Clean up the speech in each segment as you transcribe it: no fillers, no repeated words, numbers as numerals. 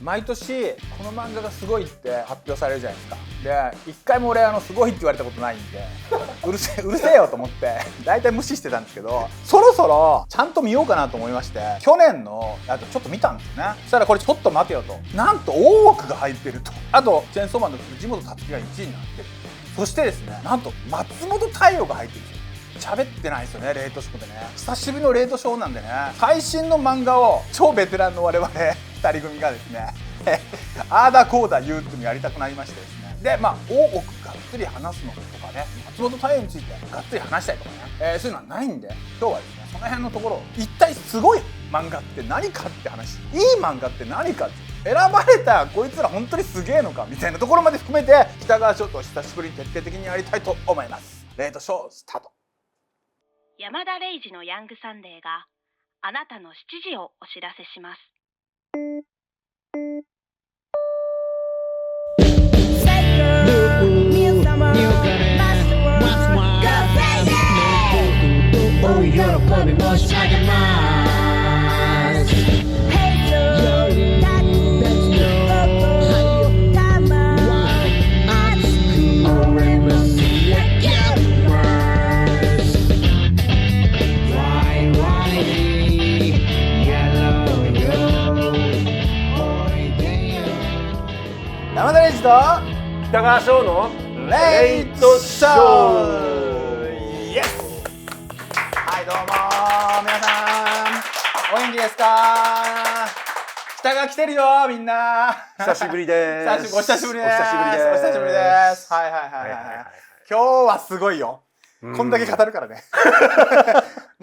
毎年この漫画がすごいって発表されるじゃないですか。で一回も俺すごいって言われたことないんでうるせえよと思って大体無視してたんですけど、そろそろちゃんと見ようかなと思いまして、去年のちょっと見たんですよね。そしたらこれちょっと待てよと、なんと大奥が入ってると、あとチェーンソーマンの藤本つ樹が1位になってる、そしてですね、なんと松本太陽が入ってるんですよ。喋ってないですよね、レイトショーでね。久しぶりのレイトショーなんでね、最新の漫画を超ベテランの我々2人組がですねあーだこうだ言うっていうのやりたくなりましてですね。で大奥がっつり話すのとかね、松本太陽についてがっつり話したいとかね、そういうのはないんで、今日はですねその辺のところを一体すごい漫画って何かって話、いい漫画って何かって、選ばれたこいつら本当にすげえのかみたいなところまで含めて北川翔と久しぶりに徹底的にやりたいと思います。レイトショースタート。山田礼二のヤングサンデーがあなたの7時をお知らせします。山田礼二と北川翔のレイトショーイエス。はい、どうも皆さんお元気ですか。北川来てるよみんな。久しぶりです。お久しぶりです。お久しぶりです。お久しぶりです。はい。今日はすごいよ。こんだけ語るからね。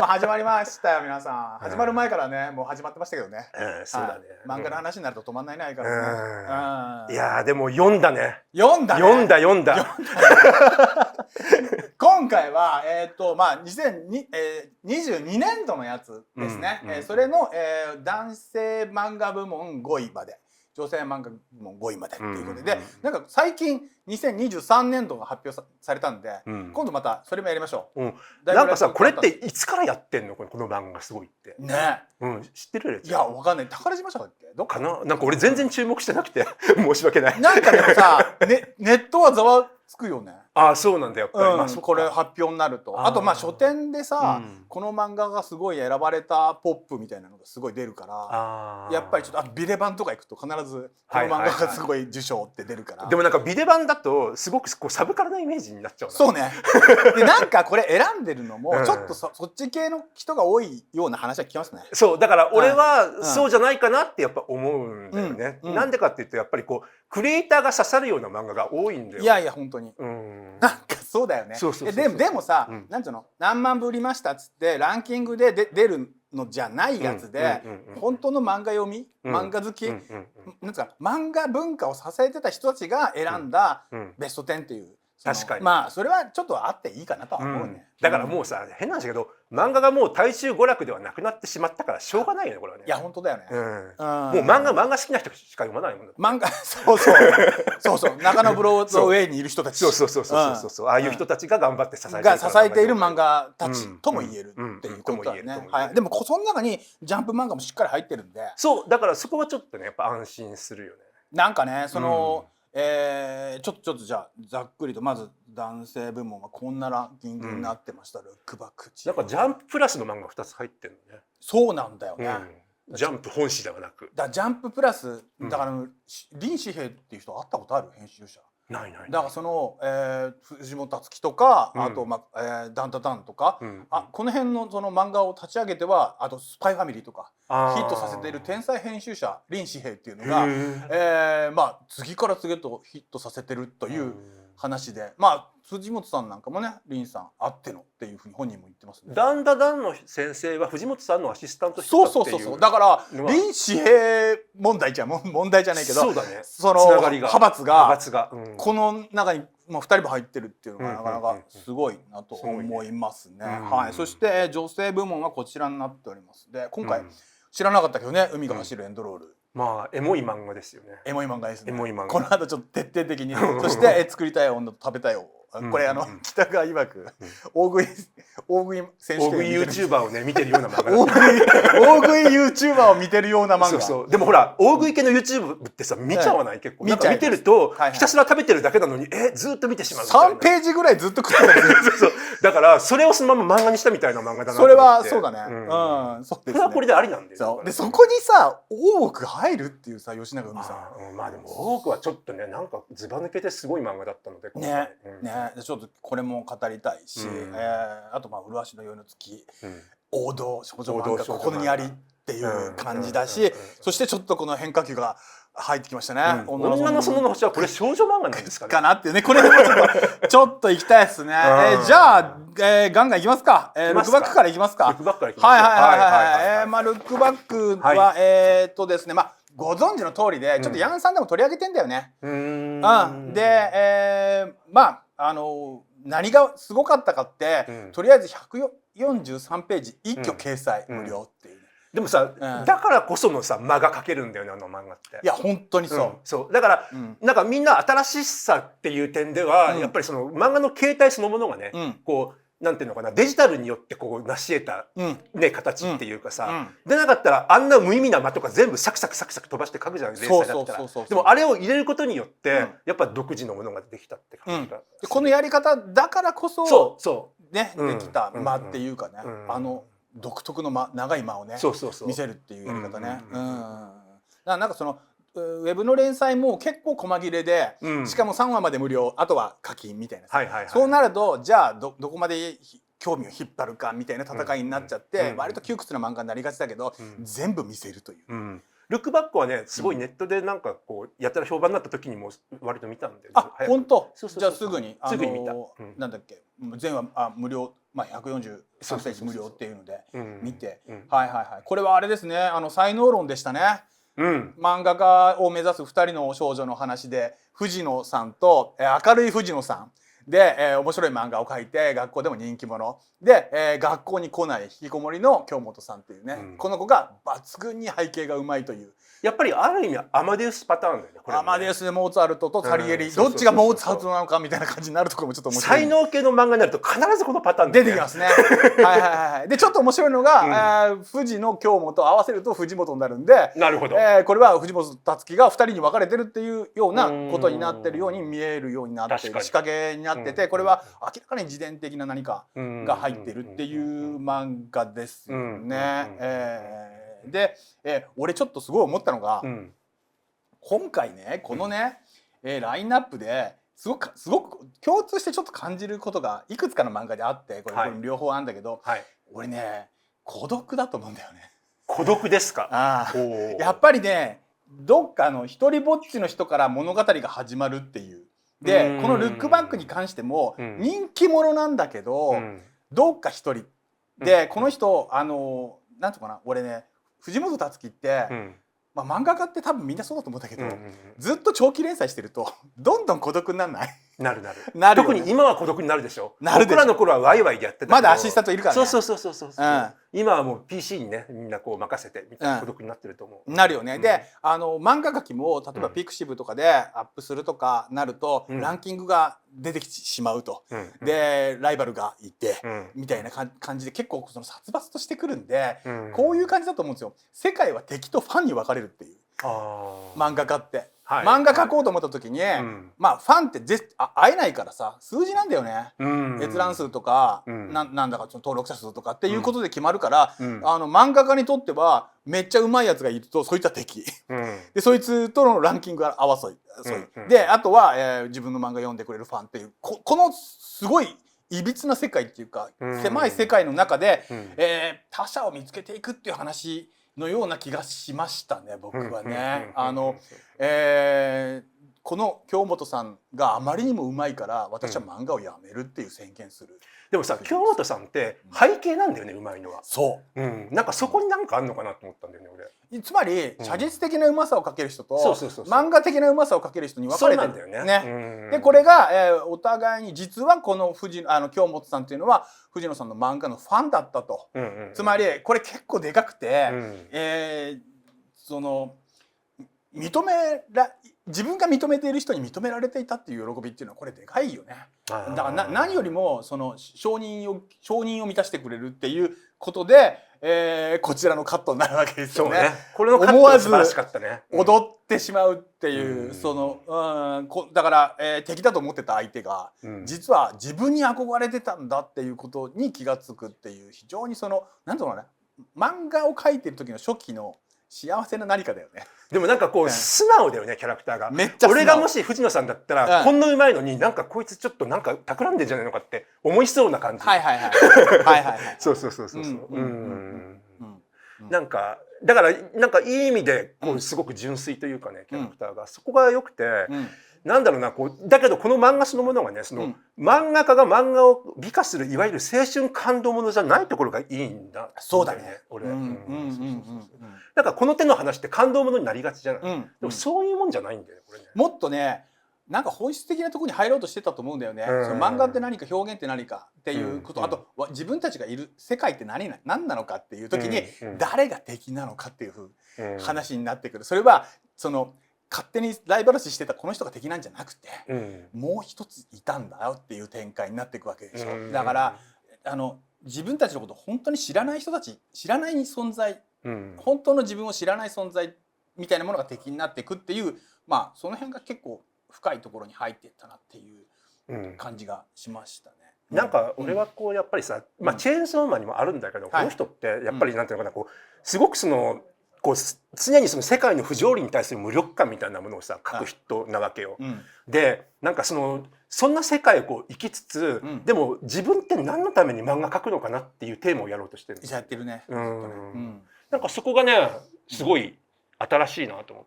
始まりましたよ皆さん。始まる前からね、もう始まってましたけどね。そうだね。漫画の話になると止まんないね、相変わらずね。いやでも読んだね。読んだ。今回は2022年度のやつですね。それの男性漫画部門5位まで、女性漫画部門5位までっていうことで、なんか最近2023年度が発表されたんで、今度またそれもやりましょう。なんかさ、これっていつからやってんのこの漫画すごいってね。知ってる？いやわかんない。宝島社だっけ、どっかな。なんか俺全然注目してなくて申し訳ない。なんかでもさ、ネットはざわつくよね。ああそうなんだ、やっぱり。これ発表になると、あと書店でさ、この漫画がすごい選ばれたポップみたいなのがすごい出るから、やっぱりちょっとビデ版とか行くと必ずこの漫画がすごい受賞って出るから。でもなんかビデ版だとすごくサブカルなイメージになっちゃう。そうね。でなんかこれ選んでるのもちょっとそっち系の人が多いような話は聞きますね。そうだから俺はそうじゃないかなってやっぱ思うんだよね。なんでかっていうとやっぱりクリエイターが刺さるような漫画が多いんだよ。いや本当に。なんかそうだよね。でもさ、なんていうの、何万部売りましたっつってランキングで出るのじゃないやつで、本当の漫画読み、漫画好き、なんつうか漫画文化を支えてた人たちが選んだベスト10っていう。確かにそれはちょっとあっていいかなとは思うね。だからもうさ、変なんだけど漫画がもう大衆娯楽ではなくなってしまったからしょうがないよね、これはね。いや本当だよね。もう漫画好きな人しか読まないもんだ。漫画そう中野ブロードウェイにいる人たち、そうああいう人たちが頑張って支えている漫画たちとも言えるっていうことだよね。でもその中にジャンプ漫画もしっかり入ってるんで、そうだからそこはちょっとねやっぱ安心するよね。なんかね、そのちょっとじゃあざっくりと、まず男性部門はこんなランキングになってました。ルックバックなんかジャンププラスの漫画2つ入ってるのね。そうなんだよね。ジャンプ本誌ではなく、ジャンププラスだから、林志平っていう人会ったことある？編集者。ないだからその藤本つ樹とか、あとダンタタンとか、この辺のその漫画を立ち上げては、あとスパイファミリーとかヒットさせている天才編集者林志平っていうのが次から次へとヒットさせてるという話で、藤本さんなんかもね、林さんあってのっていうふうに本人も言ってますね。ダンダダンの先生は藤本さんのアシスタントしてたっていう。そうだから林志平問題じゃないけど、そうだね、その派閥がこの中に2人も入ってるっていうのがなかなかすごいなと思いますね。はい。そして女性部門はこちらになっております。で今回知らなかったけどね、海が走るエンドロール。エモい漫画ですよね。エモい漫画ですね。エモい漫画。この後ちょっと徹底的にそして作りたい女と食べたいをこれ北川曰く大食い選手権大食い YouTuber をね見てるような漫画大食い YouTuber を見てるような漫画。そうそう。でもほら大食い系の YouTube ってさ見ちゃわない結構。なんか見てるとひたすら食べてるだけなのにずっと見てしまうみたいな。3ページぐらいずっと食ってたりする。そうそう。だからそれをそのまま漫画にしたみたいな漫画だなと思って。それはそうだね。そうですね。これはこれでありなんだよ。でそこにさ大奥入るっていうさ吉永文さん。まあでも大奥はちょっとねなんかずば抜けてすごい漫画だったのでねちょっとこれも語りたいし、あと麗しの宵の月、王道少女漫画ここにありっていう感じだし、そしてちょっとこの変化球が入ってきましたね。女の園の星はこれ少女漫画なんですかね。かなっていうね。これもちょっと行きたいですね。じゃあガンガンいきますか。ルックバックからいきますか。ルックバックからいきます。はいはいはい。ルックバックはですねご存知の通りでちょっとヤンさんでも取り上げてんだよね。で何がすごかったかって、とりあえず143ページ一挙掲載無料っていう。でもさ、だからこそのさ間が描けるんだよね漫画って。いや本当にそう。そうだから、なんかみんな新しさっていう点では、やっぱりその漫画の形態そのものがね、こうなんていうのかなデジタルによってこう成し得た、ね形っていうかさ、でなかったらあんな無意味な間とか全部サクサクサクサク飛ばして描くじゃん連載だったら。でもあれを入れることによって、やっぱ独自のものができたって感じが。このやり方だからこそねできた間っていうかね、独特の長い間をね見せるっていうやり方ね。なんかそのウェブの連載も結構細切れで、しかも3話まで無料あとは課金みたいな。そうなるとじゃあどこまで興味を引っ張るかみたいな戦いになっちゃって割と窮屈な漫画になりがちだけど、全部見せるという。ルックバックはねすごいネットでなんかこうやったら評判になった時にも割と見たんで。あ本当。じゃあすぐに見た。なんだっけ全話無料143ページ無料っていうので見て、はいはいはい。これはあれですね才能論でしたね。漫画家を目指す2人の少女の話で藤野さんと明るい藤野さんで面白い漫画を描いて学校でも人気者で学校に来ない引きこもりの京本さんっていうね、この子が抜群に背景がうまいという。やっぱりある意味アマデウスパターンだよね。アマデウスでモーツァルトとサリエリどっちがモーツァルトなのかみたいな感じになるところもちょっと面白い。才能系の漫画になると必ずこのパターン出てきますね。はいはいはい。でちょっと面白いのが藤野京本合わせると藤本になるんで、なるほど。これは藤本辰樹が2人に分かれてるっていうようなことになってるように見えるようになっている仕掛けになってて、これは明らかに自伝的な何かが入ってるっていう漫画ですよね。で俺ちょっとすごい思ったのが、今回ねこのねラインナップですごく共通してちょっと感じることがいくつかの漫画であって、これ両方あるんだけど、俺ね孤独だと思うんだよね。孤独ですか。やっぱりねどっかの一人ぼっちの人から物語が始まるっていう。でこのルックバックに関しても人気者なんだけど、どっか一人でこの人なんていうかな、俺ね藤本辰樹って漫画家って多分みんなそうだと思うんだけど、ずっと長期連載してるとどんどん孤独にならない？なる。特に今は孤独になるでしょ。僕らの頃はワイワイでやってたけど、まだアシスタントいるからね。そう。今はもう PC にねみんなこう任せてみたいな孤独になってると思う。なるよね。で漫画描きも例えばピクシブとかでアップするとかなるとランキングが出てきてしまうと。でライバルがいてみたいな感じで結構その殺伐としてくるんで、こういう感じだと思うんですよ。世界は敵とファンに分かれるっていう漫画家って。漫画描こうと思った時に、まあファンって会えないからさ数字なんだよね。閲覧数とかなんだかその登録者数とかっていうことで決まるから、漫画家にとってはめっちゃうまいやつがいるとそいつは敵でそいつとのランキングが争いで、あとは自分の漫画読んでくれるファンっていうこのすごいいびつな世界っていうか狭い世界の中で他者を見つけていくっていう話のような気がしましたね僕はね。この京本さんがあまりにもうまいから私は漫画をやめるっていう宣言する。でもさ京本さんって背景なんだよねうまいのは。そう、なんかそこになんかあんのかなと思ったんだよね俺。つまり写実的なうまさを描ける人と漫画的なうまさを描ける人に分かれてるんだよね。でこれがお互いに実はこの京本さんっていうのは藤野さんの漫画のファンだったと。つまりこれ結構でかくてその自分が認めている人に認められていたっていう喜びっていうのはこれでかいよね。だから何よりもその承認を満たしてくれるっていうことで、こちらのカットになるわけですよね。これのカットが素晴らしかったね。踊ってしまうっていう、そのだから、敵だと思ってた相手が、実は自分に憧れてたんだっていうことに気が付くっていう、非常にそのなんていうのかな、漫画を描いてる時の初期の幸せな何かだよね。でもなんかこう素直だよね、キャラクターが。めっちゃ素直。俺がもし藤野さんだったら、こんなうまいのになんかこいつちょっとなんか企んでんじゃないのかって思いそうな感じ。はいはいはいはいはい。そうそうそうそう。なんかだからなんかいい意味でこうすごく純粋というかね、キャラクターがそこが良くて。なんだろうな、こうだけどこの漫画そのものがね、その漫画家が漫画を美化するいわゆる青春感動ものじゃないところがいいんだ。そうだね。俺。だからこの手の話って感動ものになりがちじゃない。でもそういうもんじゃないんだよね、これね。もっとね、なんか本質的なところに入ろうとしてたと思うんだよね。その漫画って何か、表現って何かっていうこと、あと自分たちがいる世界って何なのかっていう時に、誰が敵なのかっていう話になってくる。それはその勝手にライバル視してたこの人が敵なんじゃなくて、もう一ついたんだよっていう展開になっていくわけでしょ。だから自分たちのことを本当に知らない人たち、知らない存在、本当の自分を知らない存在みたいなものが敵になっていくっていう、まあその辺が結構深いところに入っていったなっていう感じがしましたね。なんか俺はこうやっぱりさ、まあチェーンソーマンにもあるんだけど、この人ってやっぱりなんていうのかな、こうすごくそのこう常にその世界の不条理に対する無力感みたいなものをさ書く人なわけよ。でなんかそんな世界をこう生きつつ、でも自分って何のために漫画描くのかなっていうテーマをやろうとしてる。やってるね。なんかそこがねすごい新しいなと思っ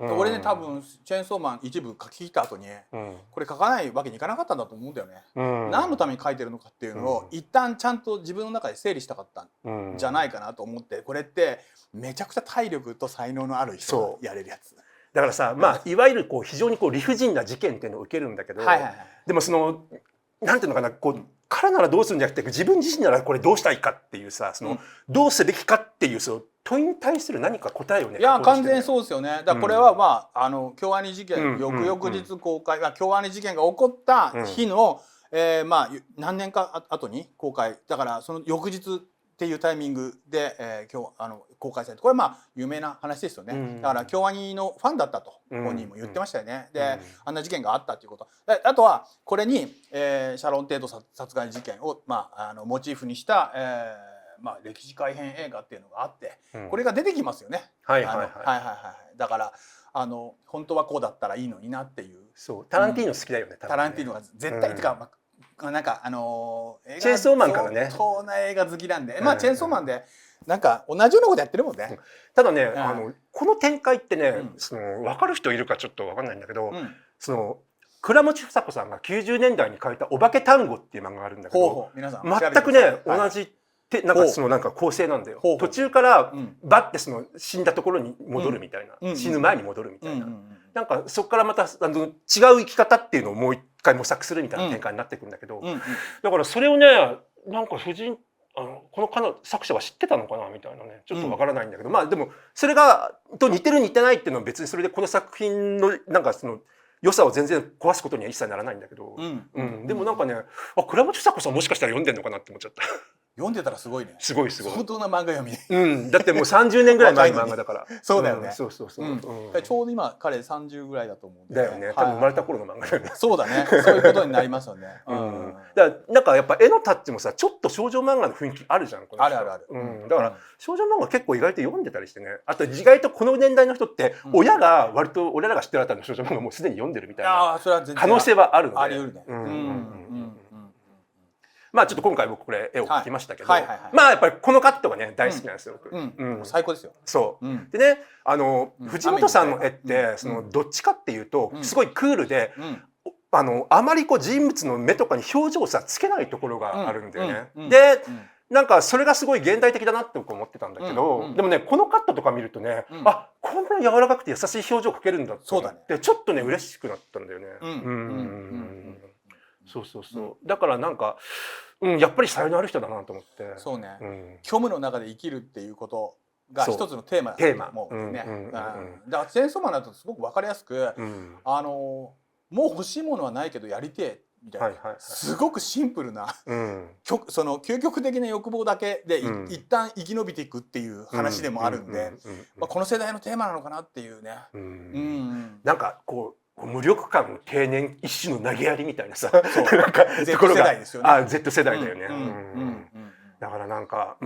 て。俺ね、多分チェーンソーマン一部書き切った後に、これ書かないわけにいかなかったんだと思うんだよね。何のために書いてるのかっていうのを一旦ちゃんと自分の中で整理したかったんじゃないかなと思って、これってめちゃくちゃ体力と才能のある人がやれるやつだからさ、まあいわゆるこう非常にこう理不尽な事件っていうのを受けるんだけど、でもそのなんていうのかな、こう彼ならどうするんじゃなくて自分自身ならこれどうしたいかっていうさ、そのどうすべきかっていうその問いに対する何か答えをね。いや完全にそうですよね。だからこれはまあ京アニ事件翌々日公開が、京アニ事件が起こった日のまあ何年か後に公開だから、その翌日っていうタイミングで今日公開されて、これまあ有名な話ですよね。だから京アニのファンだったと本人も言ってましたよね。であんな事件があったっていうこと、あとはこれにシャロン・テート殺害事件をまあモチーフにしたまあ歴史改変映画っていうのがあって、これが出てきますよね。だから本当はこうだったらいいのになっていう。そうタランティーノ好きだよね。タランティーノが絶対ってかなんかチェーンソーマンからね、相当な映画好きなんで、まあチェーンソーマンでなんか同じようなことやってるもんね。ただね、この展開ってね、分かる人いるかちょっと分かんないんだけど、その倉持房子さんが90年代に書いた「お化け単語」っていう漫画があるんだけど、全くね同じなんかそのなんか構成なんだよ。途中からバッてその死んだところに戻るみたいな、死ぬ前に戻るみたいな、なんかそこからまた違う生き方っていうのをもう一回模索するみたいな展開になっていくんだけど、だからそれをねなんかこの作者は知ってたのかなみたいなね、ちょっとわからないんだけど、まあでもそれがと似てる似てないっていうのは別にそれでこの作品のなんかその良さを全然壊すことには一切ならないんだけど、でもなんかね、倉持房子さんもしかしたら読んでんのかなって思っちゃった。読んでたらすごいね。すごいすごい。相当な漫画読み。だってもう30年ぐらい前の漫画だから。そうだよね。そうそうそう。ちょうど今彼30ぐらいだと思うんで。だよね。多分生まれた頃の漫画だよね。そうだね。そういうことになりますよね。だからなんかやっぱ絵のタッチもさ、ちょっと少女漫画の雰囲気あるじゃん。あるあるある。だから少女漫画結構意外と読んでたりしてね。あと意外とこの年代の人って親が割と俺らが知ってるあたりの少女漫画もうすでに読んでるみたいな可能性はあるので。あり得るね。まあちょっと今回僕これ絵を描きましたけど、まあやっぱりこのカットがね大好きなんですよ。最高ですよ。そうでね、藤本さんの絵ってそのどっちかっていうとすごいクールで、あまりこう人物の目とかに表情をさつけないところがあるんだよね。でなんかそれがすごい現代的だなって僕思ってたんだけど、でもねこのカットとか見るとね、あこんな柔らかくて優しい表情描けるんだって思ってちょっとね嬉しくなったんだよね。そうそうそう。だからなんか、やっぱり才能ある人だなと思って。そうね。虚無の中で生きるっていうことが一つのテーマだと思うね。だからチェーンソーマンだとすごく分かりやすく、もう欲しいものはないけどやりてえみたいな、すごくシンプルな、その究極的な欲望だけで一旦生き延びていくっていう話でもあるんで、この世代のテーマなのかなっていうね。なんかこう無力感定年一種の投げやりみたいなさ、なんか Z 世代ですよね。Z 世代だよね。だからなんか、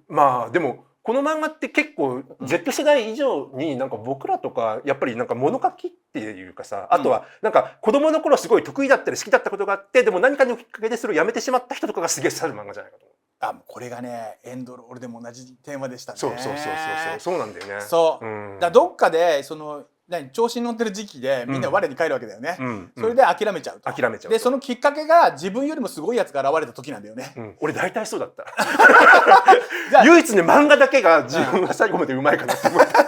まあでもこの漫画って結構 Z 世代以上になんか僕らとかやっぱりなんか物書きっていうかさ、あとはなんか子供の頃すごい得意だったり好きだったことがあって、でも何かのきっかけでそれをやめてしまった人とかがすげえ刺さる漫画じゃないかと思う。これがねエンドロールでも同じテーマでしたね。そうなんだよね。そうだどっかでその調子に乗ってる時期でみんな我に返るわけだよね。それで諦めちゃうと。でそのきっかけが自分よりもすごいやつが現れた時なんだよね。俺大体そうだった。唯一ね漫画だけが自分は最後までうまいかなって思った。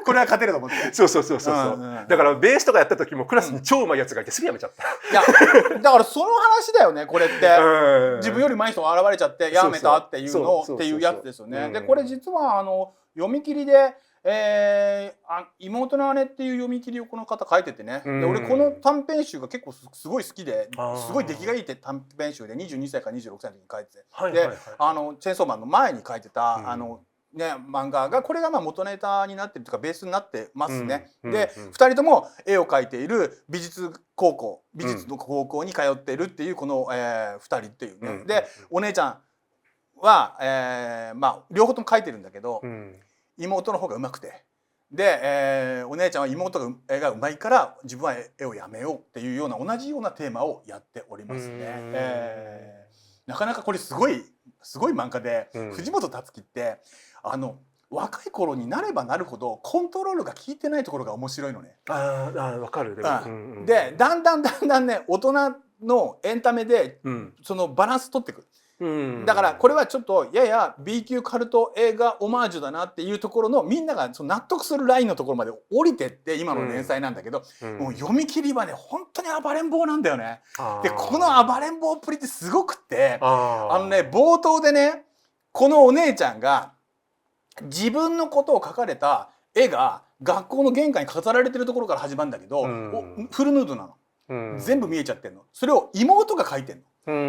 これは勝てると思って。そうだからベースとかやった時もクラスに超うまいやつがいてすぐやめちゃった。いやだからその話だよねこれって。自分よりうまい人が現れちゃってやめたっていうのっていうやつですよね。でこれ実は読み切りで妹の姉っていう読み切りをこの方書いててね。で俺この短編集が結構すごい好きですごい出来がいいって短編集で22歳から26歳の時に書いてて、でチェーンソーマンの前に書いてた漫画がこれがまあ元ネタになってるというかベースになってますね。で2人とも絵を描いている美術の高校に通っているっていうこの2人っていうね。でお姉ちゃんはまあ両方とも描いてるんだけど妹の方が上手くて、でお姉ちゃんは妹が絵が上手いから自分は絵をやめようっていうような同じようなテーマをやっておりますね。なかなかこれすごい漫画で、藤本つ樹って若い頃になればなるほどコントロールが効いてないところが面白いのね。わかる。でだんだんね大人のエンタメでそのバランス取ってくる。だからこれはちょっとやや B 級カルト映画オマージュだなっていうところのみんながその納得するラインのところまで降りてって今の連載なんだけど、もう読み切りはね本当に暴れん坊なんだよね。でこの暴れん坊っぷりってすごくって冒頭でねこのお姉ちゃんが自分のことを描かれた絵が学校の玄関に飾られてるところから始まるんだけど、フルヌードなの。全部見えちゃってんの。それを妹が描いてんの。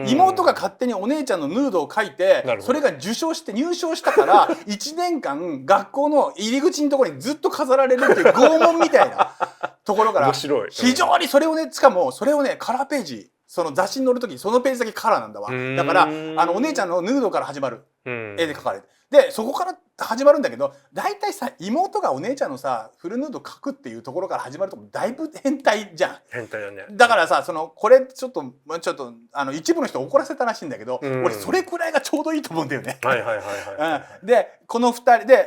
妹が勝手にお姉ちゃんのヌードを描いてそれが入賞したから1年間学校の入り口のところにずっと飾られるっていう拷問みたいなところから非常にそれをねしかもそれをねカラーページその雑誌に載る時にそのページだけカラーなんだわ。だからお姉ちゃんのヌードから始まる絵で描かれてでそこから始まるんだけど大体さ妹がお姉ちゃんのさフルヌード描くっていうところから始まるとだいぶ変態じゃん。変態だね。だからさこれちょっと一部の人怒らせたらしいんだけど、俺それくらいがちょうどいいと思うんだよね。でこの2人で、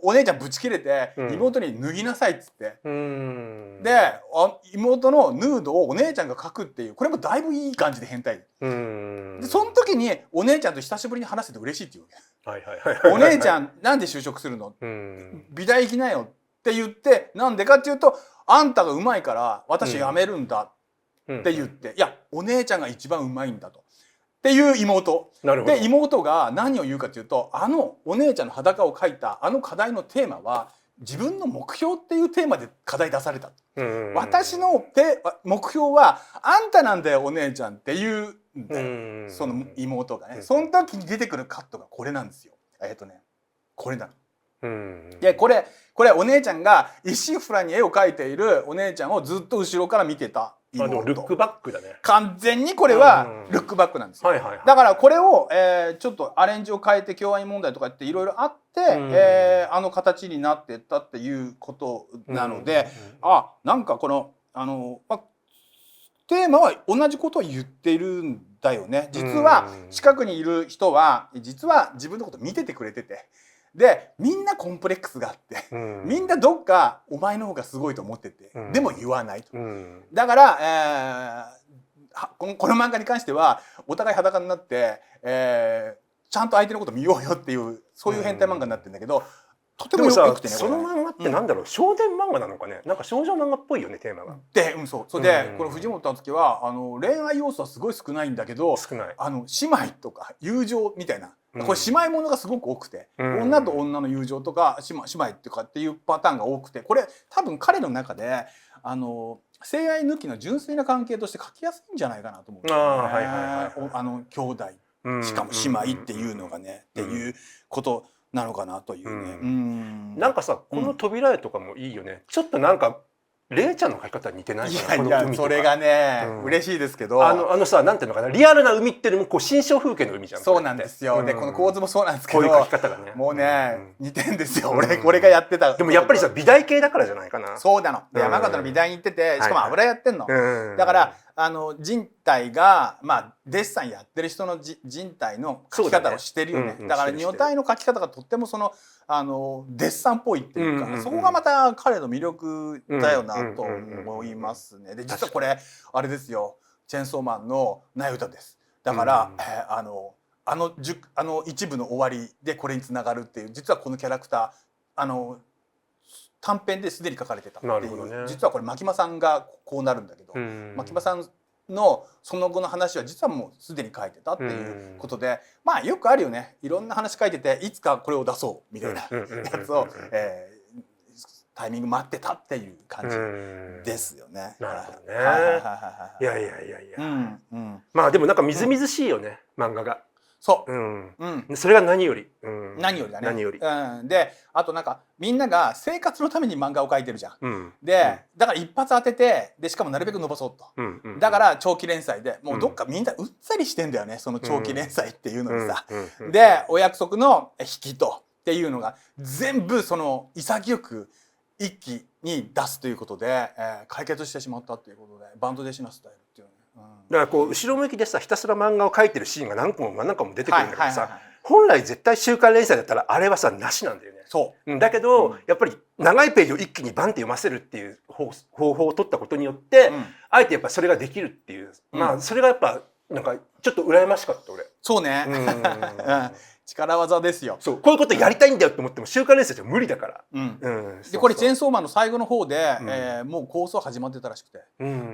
お姉ちゃんぶち切れて妹に脱ぎなさいっつって、で妹のヌードをお姉ちゃんが描くっていうこれもだいぶいい感じで変態でその時にお姉ちゃんと久しぶりに話せて嬉しいっていうわけ。お姉ちゃんなんで就職するの美大行きなよって言ってなんでかっていうとあんたがうまいから私辞めるんだって言っていやお姉ちゃんが一番うまいんだとっていう妹で妹が何を言うかっていうとお姉ちゃんの裸を描いた課題のテーマは自分の目標っていうテーマで課題出された。私の目標はあんたなんだよお姉ちゃんっていうその妹がねその時に出てくるカットがこれなんですよ。これなの。でこれお姉ちゃんが一心不乱に絵を描いているお姉ちゃんをずっと後ろから見てた妹。ルックバックだね。完全にこれはルックバックなんですよ。だからこれをちょっとアレンジを変えて京アニ問題とかっていろいろあって形になってったっていうことなのでなんかこのテーマは同じことを言っているんだよね。実は近くにいる人は実は自分のこと見ててくれててでみんなコンプレックスがあってみんなどっかお前の方がすごいと思っててでも言わないと。だからこの漫画に関してはお互い裸になってちゃんと相手のこと見ようよっていうそういう変態漫画になってるんだけどとてでもさもよくてね、その漫画ってなんだろう、少年漫画なのかね、なんか少女漫画っぽいよねテーマが。で、そうそれで、この藤本つ樹は恋愛要素はすごい少ないんだけど、少ない。姉妹とか友情みたいな、これ姉妹ものがすごく多くて、女と女の友情とか姉妹っていうかっていうパターンが多くて、これ多分彼の中で性愛抜きの純粋な関係として書きやすいんじゃないかなと思う、兄弟しかも姉妹っていうのがね、っていうことなのかなというね。なんかさ、この扉絵とかもいいよね。ちょっとなんかレイちゃんの描き方似てないかな。いやそれがね、嬉しいですけど、さ、なんていうのかな、リアルな海っていうのもこう新象風景の海じゃん。そうなんですよ。でこの構図もそうなんですけど、こういう描き方がね、もうね似てんですよ。俺がやってた。でもやっぱりさ、美大系だからじゃないかな。そうなの。山形の美大に行ってて、しかも油やってんの。だから人体がデッサンやってる人の人体の描き方をしてるよね。だから女体の描き方がとってもそのデッサンっぽいっていうか、そこがまた彼の魅力だよなと思いますね。で実はこれあれですよ、チェンソーマンの苗歌です。だから一部の終わりでこれにつながるっていう、実はこのキャラクター短編ですでに書かれてたっていう、実はこれ牧間さんがこうなるんだけど、牧間さんのその後の話は実はもうすでに書いてたっていうことで、よくあるよね、いろんな話書いてていつかこれを出そうみたいなやつをタイミング待ってたっていう感じですよね。なるほどね。いやいやいやいや、まあでもなんかみずみずしいよね、漫画が。そう、それが何より、何よりだね。何より。であとなんかみんなが生活のために漫画を描いてるじゃん。でだから一発当てて、でしかもなるべく伸ばそうと。だから長期連載でもうどっかみんなうっさりしてんだよね、その長期連載っていうのにさ。でお約束の引きとっていうのが全部その潔く一気に出すということで解決してしまったっていうことで、バンド弟子のスタイルっていうね。だからこう後ろ向きでさ、ひたすら漫画を描いてるシーンが何個も何個も出てくるんだけどさ、本来絶対週刊連載だったらあれはさなしなんだよね。そうだけど、やっぱり長いページを一気にバンって読ませるっていう方法を取ったことによって、あえてやっぱそれができるっていう、それがやっぱなんかちょっと羨ましかった俺。そうね。力技ですよ。そう、こういうことやりたいんだよと思っても週刊連載じゃ無理だから。でこれチェーンソーマンの最後の方でもう構想始まってたらしくて、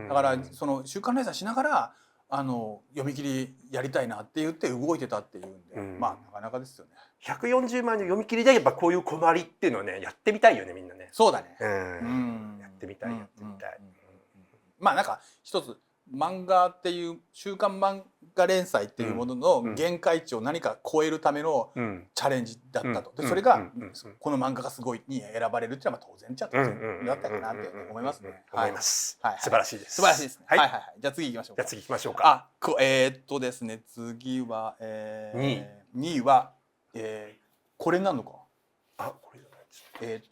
だからその週刊連載しながら読み切りやりたいなって言って動いてたっていうんで、なかなかですよね。140万の読み切りでやっぱこういう困りっていうのはね、やってみたいよねみんなね。そうだね。やってみたいやってみたい。なんか一つ漫画っていう週刊漫画連載っていうものの限界値を何か超えるためのチャレンジだったと。でそれがこの漫画がすごいに選ばれるっていうのは当然っちゃ当然だったかなって思いますね。思います。素晴らしいです。素晴らしいですね。はいはいはい。じゃあ次行きましょう。じゃあ次行きましょうか。ですね、次は2位はこれになるのか。これじゃないです。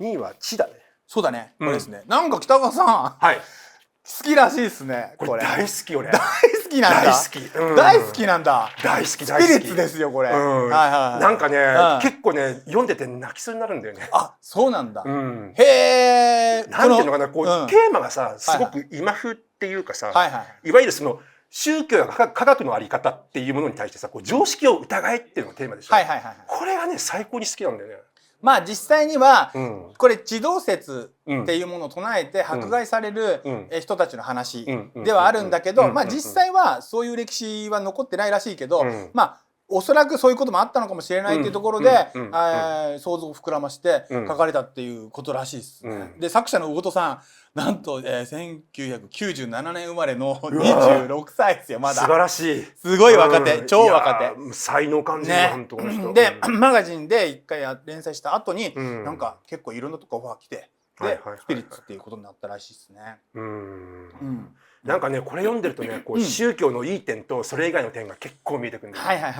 2位は「地」だね。そうだね。これですね。なんか北川さん。はい。好きらしいですね。これ大好き俺。大好きなんだ。大好き。大好きなんだ。大好き大好き。スピリッツですよこれ。なんかね、結構ね読んでて泣きそうになるんだよね。あ、そうなんだ。へえ。なんていうのかな、こうテーマがさ、すごく今風っていうかさ、いわゆるその宗教や科学のあり方っていうものに対してさ、こう常識を疑えっていうのがテーマでしょ。これがね最高に好きなんだよね。実際にはこれ地動説っていうものを唱えて迫害される人たちの話ではあるんだけど、実際はそういう歴史は残ってないらしいけど、おそらくそういうこともあったのかもしれないっていうところで想像を膨らまして書かれたっていうことらしいですね。で作者の魚戸さん、なんと1997年生まれの26歳ですよ。まだ素晴らしい、すごい若手、超若手、才能感じる本当の人で、マガジンで一回連載した後になんか結構いろんなとこオファー来て、でスピリッツっていうことになったらしいですね。なんかねこれ読んでるとね、こう宗教のいい点とそれ以外の点が結構見えてくるんだよね。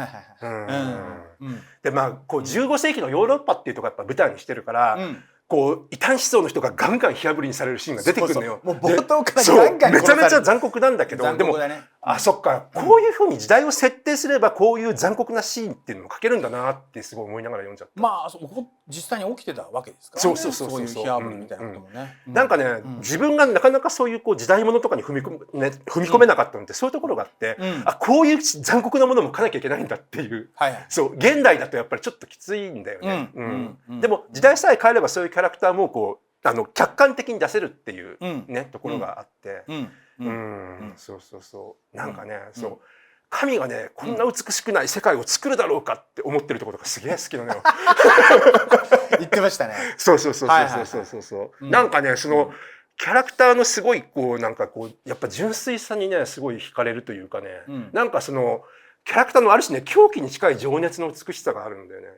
でこう15世紀のヨーロッパっていうとこやっぱ舞台にしてるから、こう異端思想の人がガンガン火あぶりにされるシーンが出てくるのよ。もう冒頭からガンガンめちゃめちゃ残酷なんだけど、でもあ、そっか、こういうふうに時代を設定すればこういう残酷なシーンっていうのも書けるんだなってすごい思いながら読んじゃった。まあ実際に起きてたわけですからね。そういう火あぶりみたいなこともね。なんかね、自分がなかなかそういうこう時代物とかに踏み込めなかったのってそういうところがあって、あ、こういう残酷なものも書かなきゃいけないんだっていう、そう現代だとやっぱりちょっときついんだよね。でも時代さえ変えればそういうキャラクターもこう客観的に出せるっていうね、ところがあって。そうそうそう。なんかね、そう。神がね、こんな美しくない世界を作るだろうかって思ってるところがすげえ好きなのよ。言ってましたね。そうそうそうそうそうそうそう。なんかね、そのキャラクターのすごいこうなんかこうやっぱ純粋さにねすごい惹かれるというかね、なんかそのキャラクターのある種ね狂気に近い情熱の美しさがあるんだよね。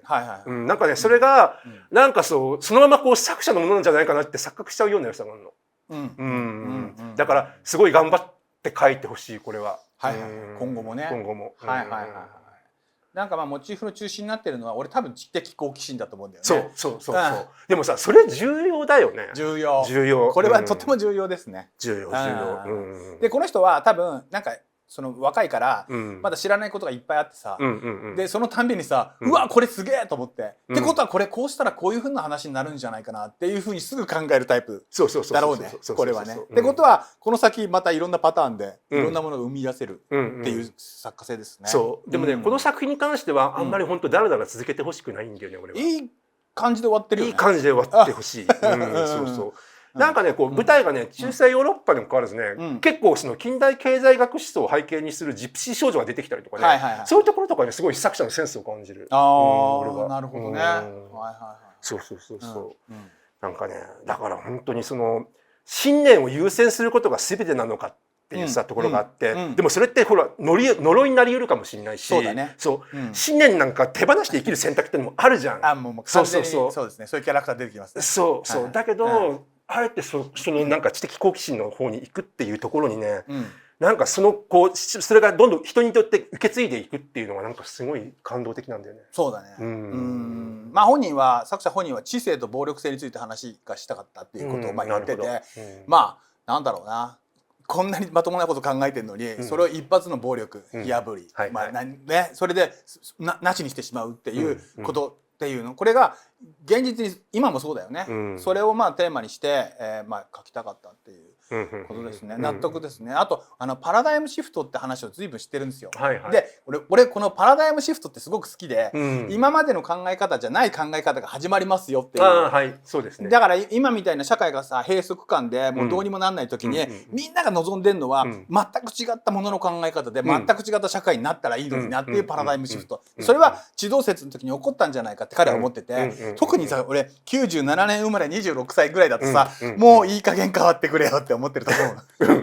なんかねそれがなんかそのままこう作者のものなんじゃないかなって錯覚しちゃうような良さがあるの。だからすごい頑張って書いてほしいこれは。今後もね。今後も。なんかまあモチーフの中心になってるのは俺多分知的好奇心だと思うんだよね。そう。でもさそれ重要だよね。重要。これはとても重要ですね。重要。でこの人は多分なんかその若いからまだ知らないことがいっぱいあってさ、でそのたんびにさ、うわこれすげえと思って、ってことはこれこうしたらこういうふうな話になるんじゃないかなっていうふうにすぐ考えるタイプだろうね、これはね。ってことはこの先またいろんなパターンでいろんなものが生み出せるっていう作家性ですね。そうでもね、この作品に関してはあんまり本当だらだら続けてほしくないんだよね俺は。いい感じで終わってるよね。いい感じで終わってほしい。そうそう。なんかねこう舞台がね中世ヨーロッパにもかかわらずね、結構その近代経済学思想を背景にするジプシー少女が出てきたりとかね、そういうところとかねすごい作者のセンスを感じる。俺はなるほどね。そうそうそうそう。なんかねだから本当にその信念を優先することが全てなのかっていうさところがあって、でもそれってほら呪いになり得るかもしれないし、信念なんか手放して生きる選択ってのもあるじゃん。もう完全にそうですね。そういうキャラクター出てきますね。そうだけどあえてそのなんか知的好奇心の方に行くっていうところにね、なんかそれがどんどん人にとって受け継いでいくっていうのがなんかすごい感動的なんだよね。そうだね。まあ作者本人は知性と暴力性について話がしたかったっていうことを言ってて、まあなんだろうな。こんなにまともなこと考えてるのに、それを一発の暴力火あぶり、それでなしにしてしまうっていうことっていうの、これが現実に今もそうだよね。それをテーマにして書きたかったっていうことですね。納得ですね。あとパラダイムシフトって話を随分知ってるんですよ。で俺このパラダイムシフトってすごく好きで、今までの考え方じゃない考え方が始まりますよっていう。だから今みたいな社会がさ閉塞感でもうどうにもなんない時にみんなが望んでるのは全く違ったものの考え方で全く違った社会になったらいいのになっていうパラダイムシフト。それは地動説の時に起こったんじゃないかって彼は思ってて、特にさ俺97年生まれ26歳ぐらいだとさ、もういい加減変わってくれよって思ってると思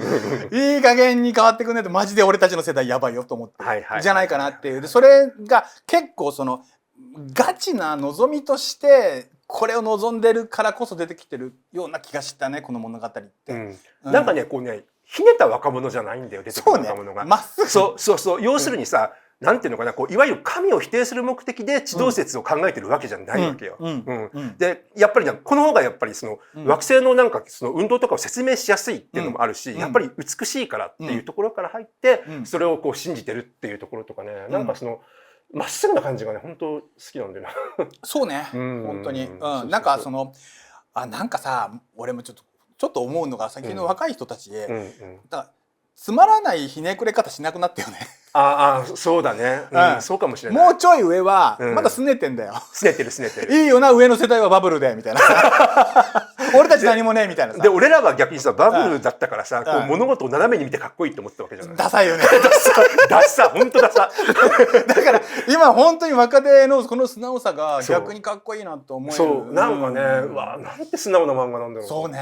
う。いい加減に変わってくんないとマジで俺たちの世代やばいよと思ってるじゃないかなっていう。でそれが結構そのガチな望みとしてこれを望んでるからこそ出てきてるような気がしたねこの物語って。なんかねこうねひねった若者じゃないんだよ出てくる若者が。まっすぐ。そう要するにさ、なんていうのかな、いわゆる神を否定する目的で地動説を考えてるわけじゃないわけよ。でやっぱりこの方がやっぱりその惑星のなんかその運動とかを説明しやすいっていうのもあるし、やっぱり美しいからっていうところから入ってそれをこう信じてるっていうところとかね、なんかそのまっすぐな感じがね本当好きなんだよな。そうね、本当に。なんかそのなんかさ俺もちょっと思うのが最近の若い人たちだからつまらないひねくれ方しなくなったよね。そうだね。そうかもしれない。もうちょい上はまだすねてんだよ。すねてる。いいよな上の世代はバブルでみたいな。俺たち何もねみたいなさ。で俺らは逆にさバブルだったからさ、物事を斜めに見てかっこいいって思ったわけじゃない。ダサいよね。ダサ本当ダサ。だから今本当に若手のこの素直さが逆にかっこいいなと思える。そうなんかね、わなんて素直な漫画なんだろう。そうね。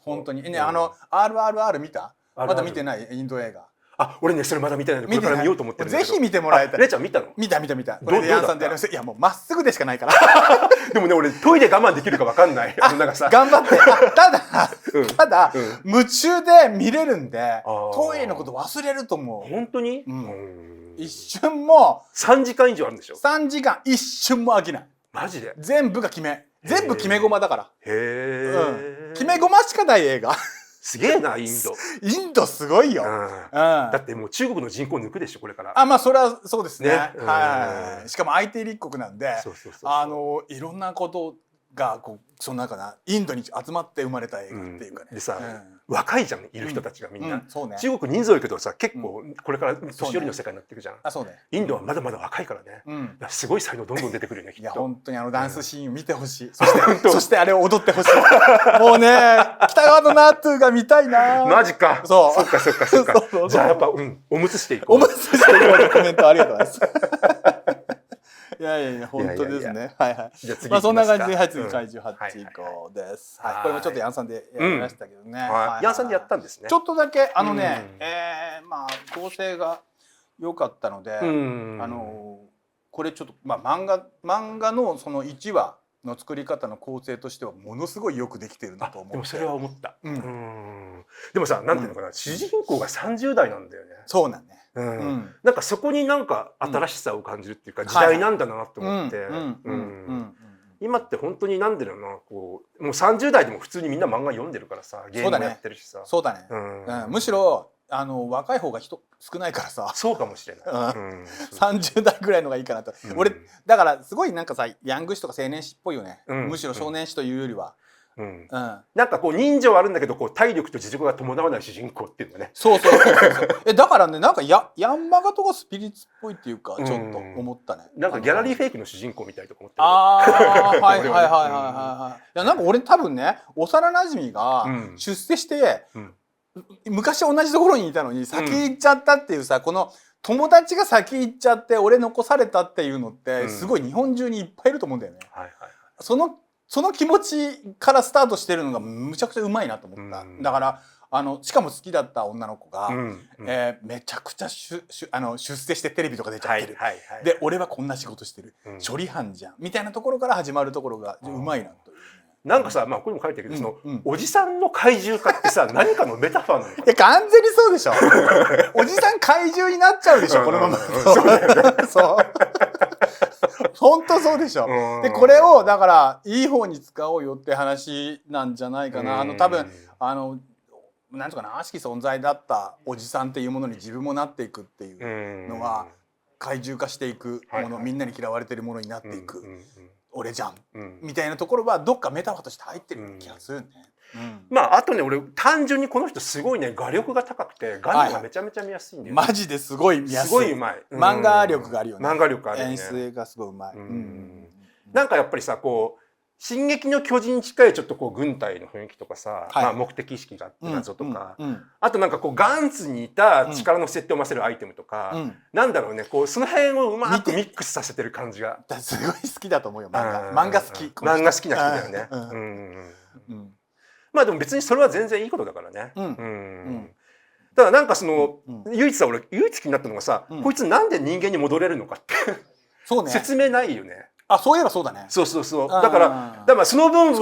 本当にねRRR 見た？まだ見てないインド映画。俺ねそれまだ見てないのでこれから見ようと思ってるんだけど。ぜひ見てもらいたい。れいちゃん見たの？見た。これでヤンさんでやります。いやもうまっすぐでしかないから。でもね俺トイレ我慢できるかわかんない。なんかさ頑張って。ただ夢中で見れるんでトイレのこと忘れると思う。本当に？一瞬も3時間以上あるんでしょ？3時間一瞬も飽きない。マジで？全部が全部決め駒だから。へえ。決め駒しかない映画。すげえなインド。インドすごいよ。だってもう中国の人口抜くでしょこれから。あ、まあそれはそうですね。ね、はい。しかも IT 立国なんで、いろんなことがこうその中なインドに集まって生まれた映画っていうかね。でさ、若いじゃんいる人たちがみんな。そうね。中国人数多いけどさ結構これから年寄りの世界になっていくじゃん。あ、そうね。インドはまだまだ若いからね。すごい才能どんどん出てくるよねきっと。いや本当にダンスシーン見てほしい。そしてあれを踊ってほしい。もうね北川のナートゥが見たいな。マジか。そっか。じゃあやっぱおむつしていこう。おむつしていこう。コメントありがとうございます。いや本当ですね。はいはい。じゃあ次まあそんな感じで次怪獣8号です。はい。これもちょっとヤンさんでやりましたけどね。ヤンさんでやったんですね。ちょっとだけまあ構成が良かったのでこれちょっとまあ漫画のその1話の作り方の構成としてはものすごいよくできてるなと思って。でもそれは思った。でもさなんていうのかな主人公が30代なんだよね。そうなんね。なんかそこになんか新しさを感じるっていうか時代なんだなと思って今って本当になんだろうなこうもう30代でも普通にみんな漫画読んでるからさゲームもやってるしさそうだねむしろ若い方が少ないからさそうかもしれない30代ぐらいのがいいかなと俺だからすごいなんかさヤング誌とか青年誌っぽいよねむしろ少年誌というよりは。なんかこう人情はあるんだけどこう体力と実力が伴わない主人公っていうのね。そうだからねなんかヤンマガとかスピリッツっぽいっていうかちょっと思ったね。なんかギャラリーフェイクの主人公みたいと思ってる。はい。いやなんか俺多分ね幼馴染が出世して昔同じところにいたのに先行っちゃったっていうさこの友達が先行っちゃって俺残されたっていうのってすごい日本中にいっぱいいると思うんだよね。その気持ちからスタートしてるのがむちゃくちゃうまいなと思った。だからしかも好きだった女の子がめちゃくちゃ出世してテレビとか出ちゃってる。で俺はこんな仕事してる処理班じゃんみたいなところから始まるところがうまいなという。なんかさまあここにも書いてるけどそのおじさんの怪獣化ってさ何かのメタファーなのかな。完全にそうでしょ。おじさん怪獣になっちゃうでしょこのまま。そう本当そうでしょ。でこれをだからいい方に使おうよって話なんじゃないかな。多分なんとかな悪しき存在だったおじさんっていうものに自分もなっていくっていうのは怪獣化していくものみんなに嫌われてるものになっていく俺じゃんみたいなところはどっかメタファーとして入ってる気がするね。まああとね俺単純にこの人すごいね画力が高くて画面がめちゃめちゃ見やすいんだよ。マジですごい見やすい。すごいうまい。漫画力があるよね。漫画力あるよね。演出がすごいうまい。なんかやっぱりさこう進撃の巨人に近いちょっとこう軍隊の雰囲気とかさ目的意識があって謎とかあとなんかこうガンツにいた力の設定を増せるアイテムとかなんだろうねこうその辺をうまくミックスさせてる感じがすごい好きだと思うよ漫画好き。漫画好きな人だよね。まあでも別にそれは全然いいことだからね。ただなんかその唯一気になったのがさこいつなんで人間に戻れるのかって説明ないよね。そういえばそうだね。そうだからその部分を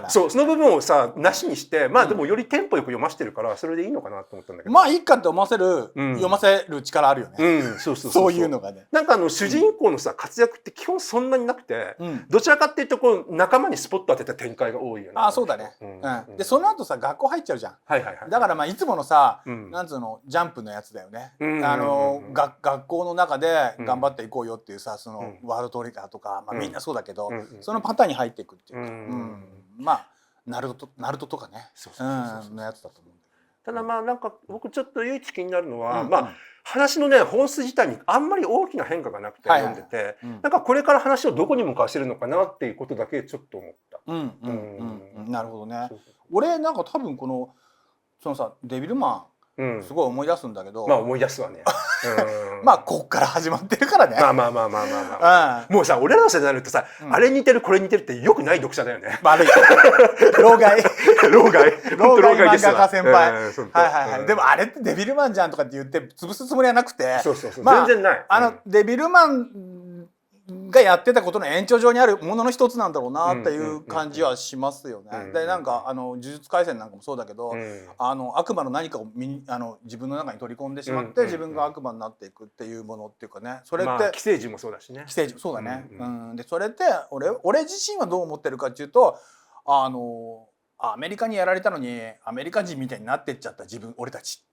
その部分をさなしにしてまあでもよりテンポよく読ませてるからそれでいいのかなと思ったんだけど。まあいいかって読ませる力あるよね。そういうのがね。なんか主人公のさ活躍って基本そんなになくてどちらかっていうとこう仲間にスポット当てた展開が多いよね。そうだね。でその後さ学校入っちゃうじゃん。だからまあいつものさなんつうのジャンプのやつだよね。学校の中で頑張っていこうよっていうさそのワールドトリガーとかみんなそうだけどそのパターンに入っていくっていうかまあナルトとかねのやつだと思う。ただまあなんか僕ちょっと唯一気になるのはまあ話のね本筋自体にあんまり大きな変化がなくて読んでてなんかこれから話をどこに向かわせるのかなっていうことだけちょっと思った。なるほどね。俺なんか多分そのさデビルマンすごい思い出すんだけどまあ思い出すわね。まあこっから始まってるからね。まあもうさ俺らの世代になるとさあれ似てるこれ似てるってよくない読者だよね。悪い老害漫画家先輩。でもあれってデビルマンじゃんとかって言って潰すつもりはなくて全然ない。デビルマンがやってたことの延長上にあるものの一つなんだろうなっていう感じはしますよね。でなんか呪術廻戦なんかもそうだけど悪魔の何かを自分の中に取り込んでしまって自分が悪魔になっていくっていうものっていうかねそれって寄生獣もそうだしね。寄生獣そうだね。でそれって俺自身はどう思ってるかっていうとアメリカにやられたのにアメリカ人みたいになってっちゃった俺たち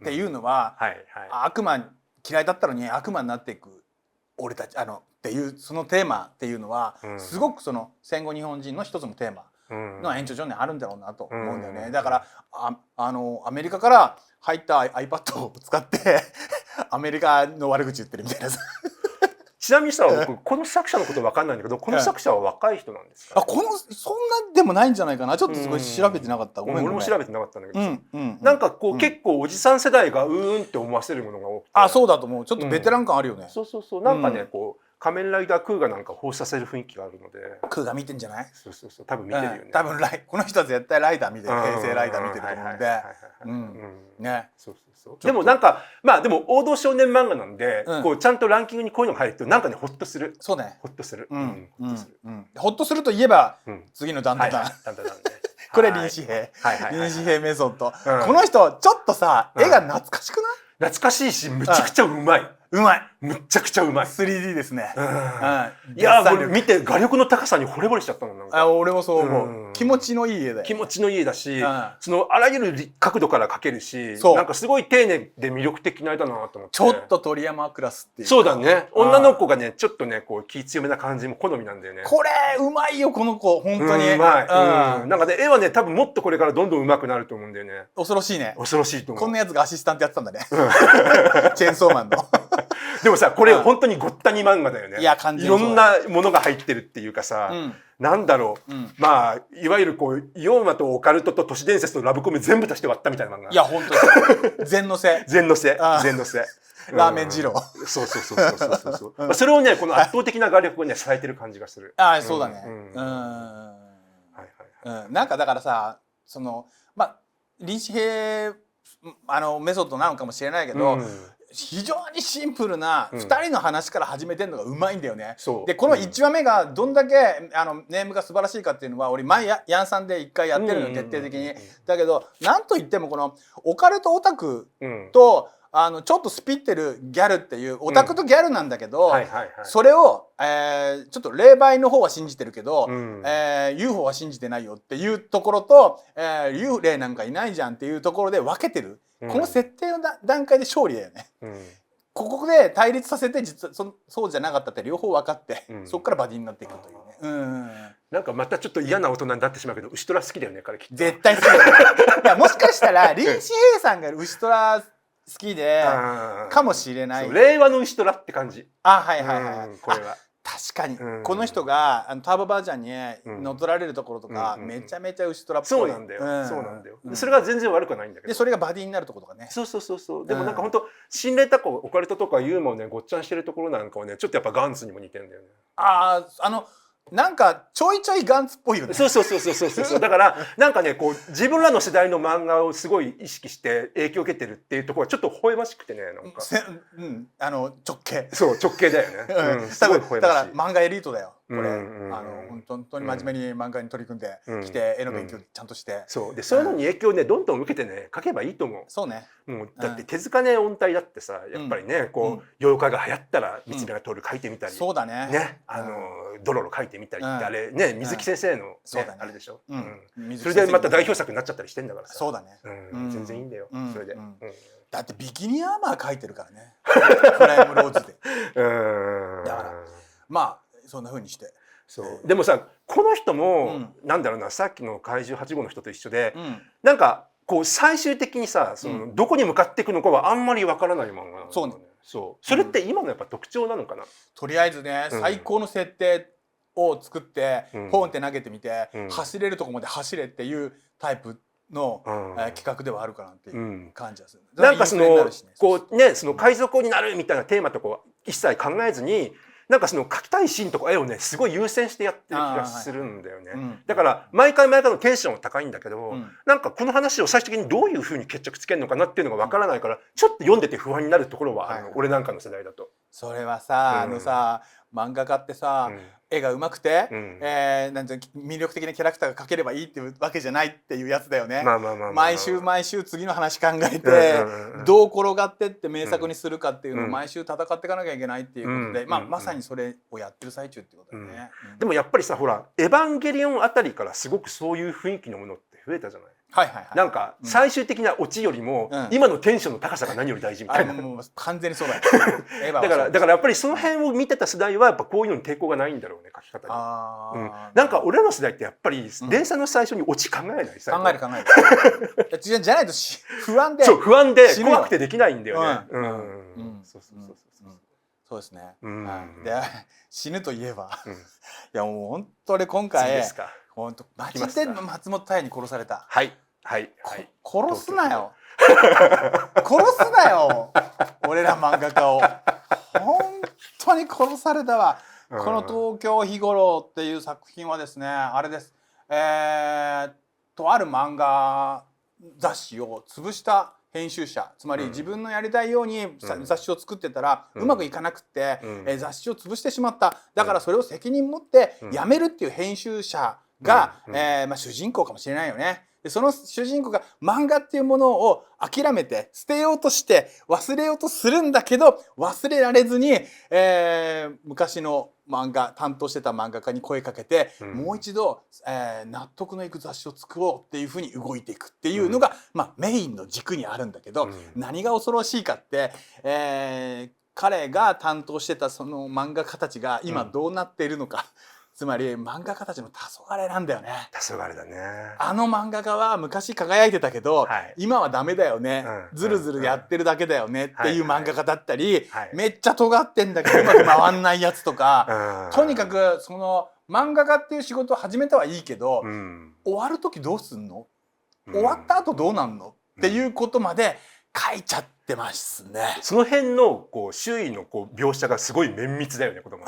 っていうのは、はいはい、悪魔嫌いだったのに悪魔になっていく俺たちっていうそのテーマっていうのは、すごくその戦後日本人の一つのテーマの延長上にあるんだろうなと思うんだよね。だからアメリカから入った iPad を使ってアメリカの悪口言ってるみたいなさ。ちなみにさ、僕この作者のこと分かんないんだけど、この作者は若い人なんですか？そんなでもないんじゃないかな。ちょっとすごい調べてなかった。ごめん。俺も調べてなかったんだけど、なんかこう結構おじさん世代がって思わせるものが多くて。そうだと思う。ちょっとベテラン感あるよね。そうなんかね、こう仮面ライダークーガなんか放射させる雰囲気があるので。クーガ見てんじゃない？そう多分見てるよね。多分この人は絶対ライダー見てる。平成ライダー見てると思うんで。ね。そうでもなんかでも王道少年漫画なんで、こうちゃんとランキングにこういうのが入るとなんかねホッとする。そうね。ホッとする。ホッとするといえば次のダンダダン。これ臨死兵。臨死兵メソッド。この人ちょっとさ絵が懐かしくない？懐かしいし、むちゃくちゃうまい。むっちゃくちゃうまい。3D ですね。いやこれ見て画力の高さに惚れ惚れしちゃったもん。なんか俺もそう思う。気持ちのいい絵だよ。気持ちのいい絵だし、そのあらゆる角度から描けるし、なんかすごい丁寧で魅力的な絵だなと思って。ちょっと鳥山クラスっていう。そうだね。女の子がねちょっとねこう気強めな感じも好みなんだよね。これうまいよこの子本当に。うまい。なんかね絵はね多分もっとこれからどんどん上手くなると思うんだよね。恐ろしいね。恐ろしいと思う。こんなやつがアシスタントやってたんだね。チェーンソーマンの。でもさこれ本当にごったに漫画だよね。いろんなものが入ってるっていうかさ、なんだろう、まあいわゆるこう妖魔とオカルトと都市伝説とラブコメ全部足して割ったみたいな漫画。いや本当に禅のせ禅のせラーメン二郎。そうそれをねこの圧倒的な画力をね支えてる感じがする。そうだね。なんかだからさその臨死兵メソッドなのかもしれないけど、非常にシンプルな2人の話から始めてるのがうまいんだよね。でこの1話目がどんだけネームが素晴らしいかっていうのは俺前ヤンさんで1回やってるの徹底的に。だけどなんといってもこのオカルトオタクとちょっとスピってるギャルっていうオタクとギャルなんだけど、それをちょっと霊媒の方は信じてるけど、UFO は信じてないよっていうところと、幽霊なんかいないじゃんっていうところで分けてる。この設定の段階で勝利だよね。ここで対立させて実はそうじゃなかったって両方分かって、そこからバディになっていくというね。なんかまたちょっと嫌な大人になってしまうけど、ウシトラ好きだよね彼きっと。絶対好きだよ。いやもしかしたら臨死兵さんがウシトラ好きでかもしれない。令和のウシトラって感じ。これは。確かにこの人がターボばあちゃんに乗っ取られるところとかめちゃめちゃウシトラっぽい。そうなんだよ。それが全然悪くないんだけど。でそれがバディになるところとかね。そう。でもなんか本当心霊とかオカルトとかユーモアをねごっちゃんしてるところなんかはねちょっとやっぱガンツにも似てるんだよね。なんかちょいちょいガンツっぽいよね。そうだからなんかねこう自分らの世代の漫画をすごい意識して影響を受けてるっていうところはちょっと微笑ましくてねなんか直径直径だよね。すごい微笑ましい。だから漫画エリートだよこれ。本当に真面目に漫画に取り組んできて絵の勉強ちゃんとして。そういうのに影響をねどんどん受けてね描けばいいと思う。そうね。だって手塚ね音体だってさやっぱりねこう妖怪が流行ったら三目が通る描いてみたり。そうだね。ドロロ描いてみたりってあれね水木先生のあれでしょ。それでまた代表作になっちゃったりしてんだからさ。そうだね。全然いいんだよそれで。だってビキニアーマー描いてるからね。フライムローズで。だからまあそんな風にして。でもさこの人もなんだろうなさっきの怪獣8号の人と一緒でなんかこう最終的にさどこに向かっていくのかはあんまりわからない漫画なんだよね。それって今のやっぱ特徴なのかな。とりあえずね最高の設定を作ってポンって投げてみて走れるとこまで走れっていうタイプの企画ではあるかなっていう感じがする。なんかこうねその海賊王になるみたいなテーマとか一切考えずになんかその描きたいシーンとか絵をねすごい優先してやってる気がするんだよね。だから毎回のテンションは高いんだけどなんかこの話を最終的にどういうふうに決着つけるのかなっていうのがわからないからちょっと読んでて不安になるところは俺なんかの世代だと。それはさ漫画家ってさ、絵が上手くて、なんていうの魅力的なキャラクターが描ければいいっていうわけじゃないっていうやつだよね。毎週毎週次の話考えて、どう転がってって名作にするかっていうのを毎週戦っていかなきゃいけないっていうことで、まさにそれをやってる最中ってことだよね。でもやっぱりさ、ほら「エヴァンゲリオン」あたりからすごくそういう雰囲気のものって増えたじゃない。なんか最終的なオチよりも今のテンションの高さが何より大事みたいな。もう完全にそうだよ。だからやっぱりその辺を見てた世代はやっぱこういうのに抵抗がないんだろうね、書き方に。なんか俺らの世代ってやっぱり連載の最初にオチ考えない。考えるじゃないと不安で、そう不安で怖くてできないんだよね。そうですね。で死ぬといえば、いやもう本当に今回本当マジで松本太陽に殺された。はい。殺すなよ。殺すなよ。俺ら漫画家を。本当に殺されたわ。この東京日頃っていう作品はですね、あれです。とある漫画雑誌を潰した編集者、つまり自分のやりたいように雑誌を作ってたらうまくいかなくって雑誌を潰してしまった。だからそれを責任持ってやめるっていう編集者が主人公かもしれないよね。でその主人公が漫画っていうものを諦めて捨てようとして忘れようとするんだけど、忘れられずに、昔の漫画担当してた漫画家に声かけて、もう一度、納得のいく雑誌を作ろうっていうふうに動いていくっていうのが、メインの軸にあるんだけど、何が恐ろしいかって、彼が担当してたその漫画家たちが今どうなっているのか。つまり漫画家たちの黄昏なんだよね。黄昏だね。あの漫画家は昔輝いてたけど、今はダメだよね。ずるずるやってるだけだよねっていう漫画家だったり、めっちゃ尖ってんだけどうまく回んないやつとか、とにかくその漫画家っていう仕事を始めたはいいけど、終わる時どうすんの？終わった後どうなんの？っていうことまで書いちゃってますね。その辺のこう周囲のこう描写がすごい綿密だよね、子供。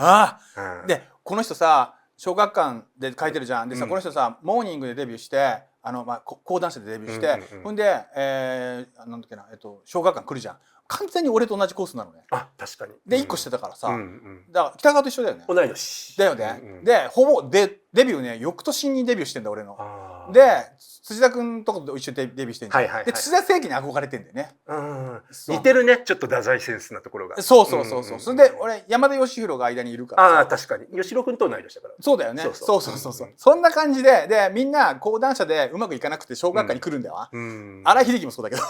でこの人さ、小学館で書いてるじゃん。でさ、この人さモーニングでデビューして講談社でデビューして、ほんでなんだっけな、小学館来るじゃん。完全に俺と同じコースなのね。確かに。で1個してたからさ、だから北川と一緒だよね。同い年だよね。でほぼデビューね、翌年にデビューしてんだ俺の。で辻田君とこと一緒にデビューしてんじゃん。で土田聖輝に憧れてんだよね。似てるね、ちょっと太宰センスなところが。そう。それで俺山田義弘が間にいるからさ。確かに吉郎君と同い年だから。そうだよね。そう。そんな感じでみんな講談社でうまくいかなくて小学館に来るんだよ。荒井秀樹もそうだけど。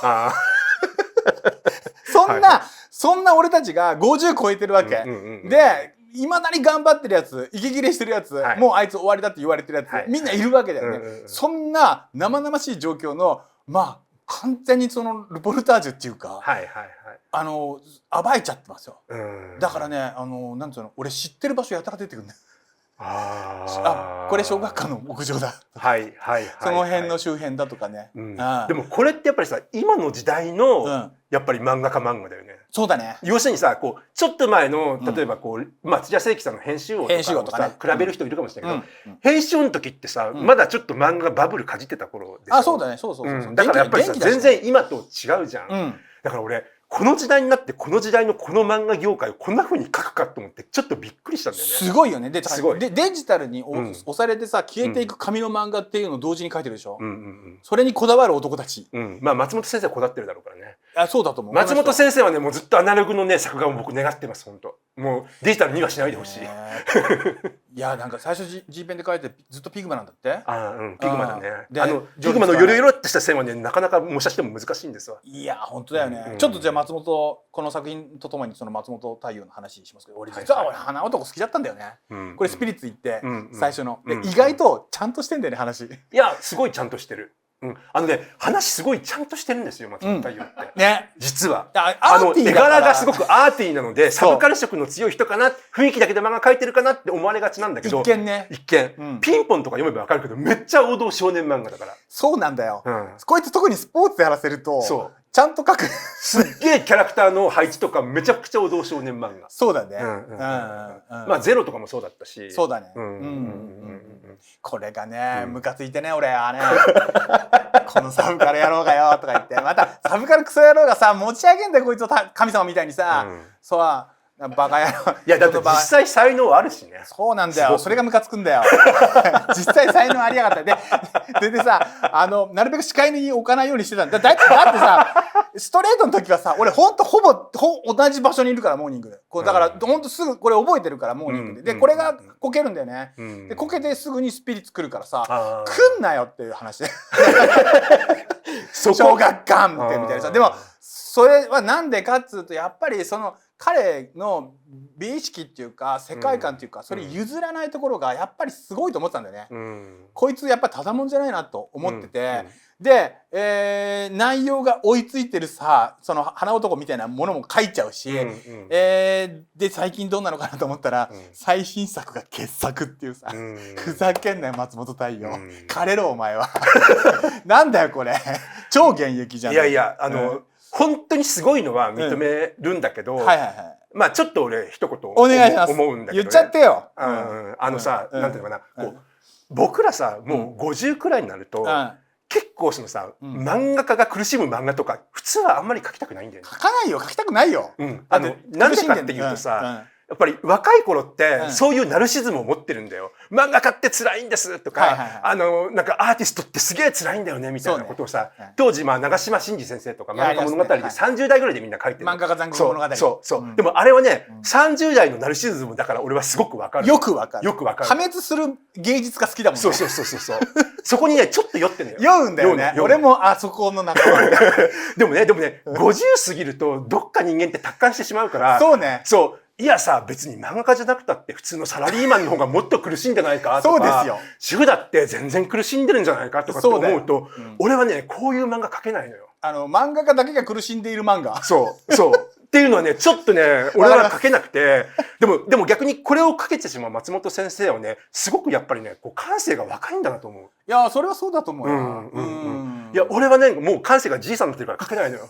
そんな俺たちが50超えてるわけで、いまだに頑張ってるやつ、息切れしてるやつ、もうあいつ終わりだって言われてるやつ、みんないるわけだよね。そんな生々しい状況の完全にそのルポルタージュっていうか暴いちゃってますよ。だからね、なんつうの、俺知ってる場所やたら出てくるんだよ。これ小学館の屋上だ。その辺の周辺だとかね。でもこれってやっぱりさ、今の時代のやっぱり漫画家漫画だよね。そうだね。要するにさ、こうちょっと前の例えばこう土屋聖輝さんの編集王とか比べる人いるかもしれないけど、編集王の時ってさ、まだちょっと漫画がバブルかじってた頃でしょ。そうだね。そう。だからやっぱりさ、全然今と違うじゃん。だから俺この時代になってこの時代のこの漫画業界をこんな風に書くかと思ってちょっとびっくりしたんだよね。すごいよね。でデジタルに押されてさ、消えていく紙の漫画っていうのを同時に書いてるでしょ。それにこだわる男たち。松本先生はこだわってるだろうからね。そうだと思う。松本先生はね、もうずっとアナログのね作画を僕願ってます。本当もうデジタルにはしないでほしい。いや、なんか最初 G ペンで書いてずっとピグマなんだって。ピグマだね。ピグマのゆるゆるっとした線はね、なかなか模写しても難しいんですわ。いや本当だよね。ちょっとじゃあ松本、この作品とともにその松本太陽の話しますけど、俺実は花男好きだったんだよね。これスピリッツ行って最初の意外とちゃんとしてんだよね、話。いやすごいちゃんとしてる。話すごいちゃんとしてるんですよ、松本太陽って。ね、実は絵柄がすごくアーティーなので、サブカル色の強い人かな、雰囲気だけで漫画描いてるかなって思われがちなんだけど、一見ピンポンとか読めばわかるけど、めっちゃ王道少年漫画だから。そうなんだよ。こいつ特にスポーツでやらせるとちゃんと描く。すっげえキャラクターの配置とかめちゃくちゃ王道少年漫画。そうだね。ゼロとかもそうだったし。そうだね。これがね、ムカついてね、俺このサブカル野郎がよとか言って、またサブカルクソ野郎がさ持ち上げんだよ、こいつを神様みたいにさ。バカ野郎。いやだって実際才能あるしね。そうなんだよ。それがムカつくんだよ。実際才能ありやがった。でさ、なるべく視界に置かないようにしてたんだ。だってさ、ストレートの時はさ、俺ほぼ同じ場所にいるから、モーニングで。だから、ほんとすぐ、これ覚えてるから、モーニングで。で、これがこけるんだよね。で、こけてすぐにスピリッツ来るからさ、来んなよっていう話で。小学館みたいなさ。でも、それはなんでかっつうと、やっぱりその、彼の美意識っていうか世界観っていうか、それ譲らないところがやっぱりすごいと思ってたんだよね。こいつやっぱただもんじゃないなと思ってて、で、内容が追いついてるさ、その花男みたいなものも書いちゃうし、で最近どんなのかなと思ったら、最新作が傑作っていうさ、ふざけんなよ松本太陽、枯れろお前は。なんだよこれ、超現役じゃん。いやいや本当にすごいのは認めるんだけど、まあちょっと俺一言お願いします。思うんだけど、言っちゃってよ。さ、なんていうのかな、僕らさもう50くらいになると、結構そのさ、漫画家が苦しむ漫画とか普通はあんまり描きたくないんだよね。描かないよ、描きたくないよ。なんでかっていうとさ、やっぱり若い頃ってそういうナルシズムを持ってるんだよ。漫画家って辛いんですとか、なんかアーティストってすげえ辛いんだよねみたいなことをさ、当時長嶋真司先生とか漫画家物語で30代ぐらいでみんな書いてる。漫画家残酷物語。そう。でもあれはね、30代のナルシズムだから俺はすごくわかる。よくわかる。破滅する芸術が好きだもんね。そう。そこにねちょっと酔ってんだよ。酔うんだよね。俺もあそこの仲間。でもね50過ぎるとどっか人間って達観してしまうから。そうね。そう。いやさ、別に漫画家じゃなくたって普通のサラリーマンの方がもっと苦しいんじゃないかとか、そうですよ。主婦だって全然苦しんでるんじゃないかとかって思うと、俺はね、こういう漫画描けないのよ。漫画家だけが苦しんでいる漫画。そう。っていうのはね、ちょっとね、俺は描けなくて、でも逆にこれを描けてしまう松本先生はね、すごくやっぱりね、感性が若いんだなと思う。いや、それはそうだと思うよ。いや、俺はね、もう感性がじいさんになってるから描けないのよ。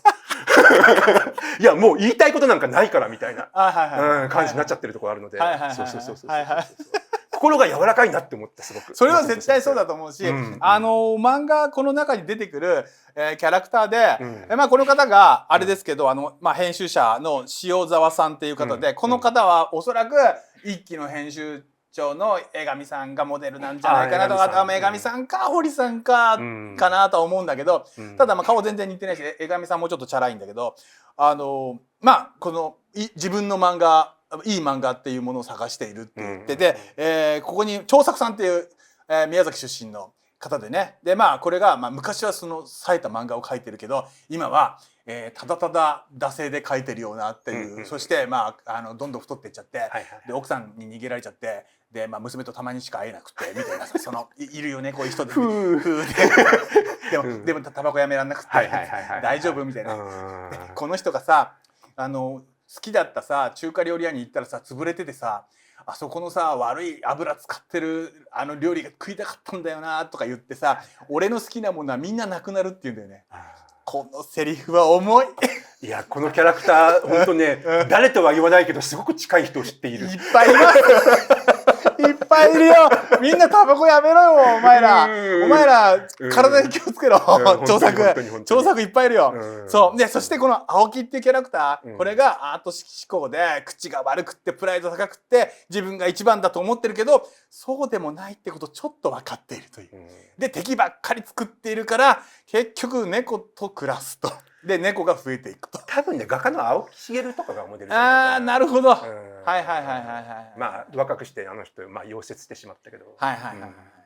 いや、もう言いたいことなんかないからみたいな感じになっちゃってるところあるので、心が柔らかいなって思ってすごく。それは絶対そうだと思うし、漫画この中に出てくるキャラクターで、まあこの方があれですけど、編集者の塩沢さんっていう方で、この方はおそらく一期の編集長の江上さんがモデルなんじゃないかなとか、江上さんか堀さんかなとは思うんだけど、ただまあ顔全然似てないし、江上さんもちょっとチャラいんだけど、まあこの自分の漫画、いい漫画っていうものを探しているって言ってて、ここに長作さんっていう、宮崎出身の方でね、でまあこれが、昔はその冴えた漫画を描いてるけど、今はただただ惰性で描いてるようなっていう、そしてまあどんどん太っていっちゃって、で奥さんに逃げられちゃって、で娘とたまにしか会えなくてみたいな、そのいるよねこういう人で、でもタバコやめらんなくて大丈夫みたいな。この人がさ好きだったさ中華料理屋に行ったらさ潰れててさ、あそこのさ悪い油使ってる料理が食いたかったんだよなとか言ってさ、俺の好きなものはみんななくなるって言うんだよね。このセリフは重い。いやこのキャラクター本当ね、誰とは言わないけどすごく近い人を知っている。いっぱいいます。いっぱいいるよ。みんなタバコやめろよお前ら。お前ら体に気をつけろ。長作いっぱいいるよ。そうで、そしてこの青木っていうキャラクター、これがアート思考で口が悪くってプライド高くって自分が一番だと思ってるけど、そうでもないってことちょっと分かっているという。で敵ばっかり作っているから結局猫と暮らすと。で猫が増えていくと。多分ね画家の青木茂とかがモデル。ああなるほど。はい。まあ若くして人溶接してしまったけど。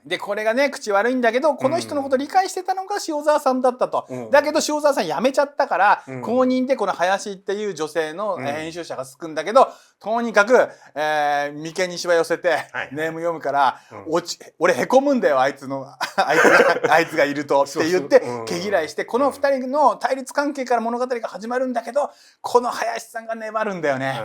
でこれがね口悪いんだけど、この人のこと理解してたのが塩沢さんだったと。だけど塩沢さん辞めちゃったから、後任でこの林っていう女性の編集者がつくんだけど、とにかく眉間にしわ寄せてネーム読むから俺へこむんだよあいつがいるとって言って毛嫌いして、この2人の対立関係から物語が始まるんだけど、この林さんが粘るんだよね。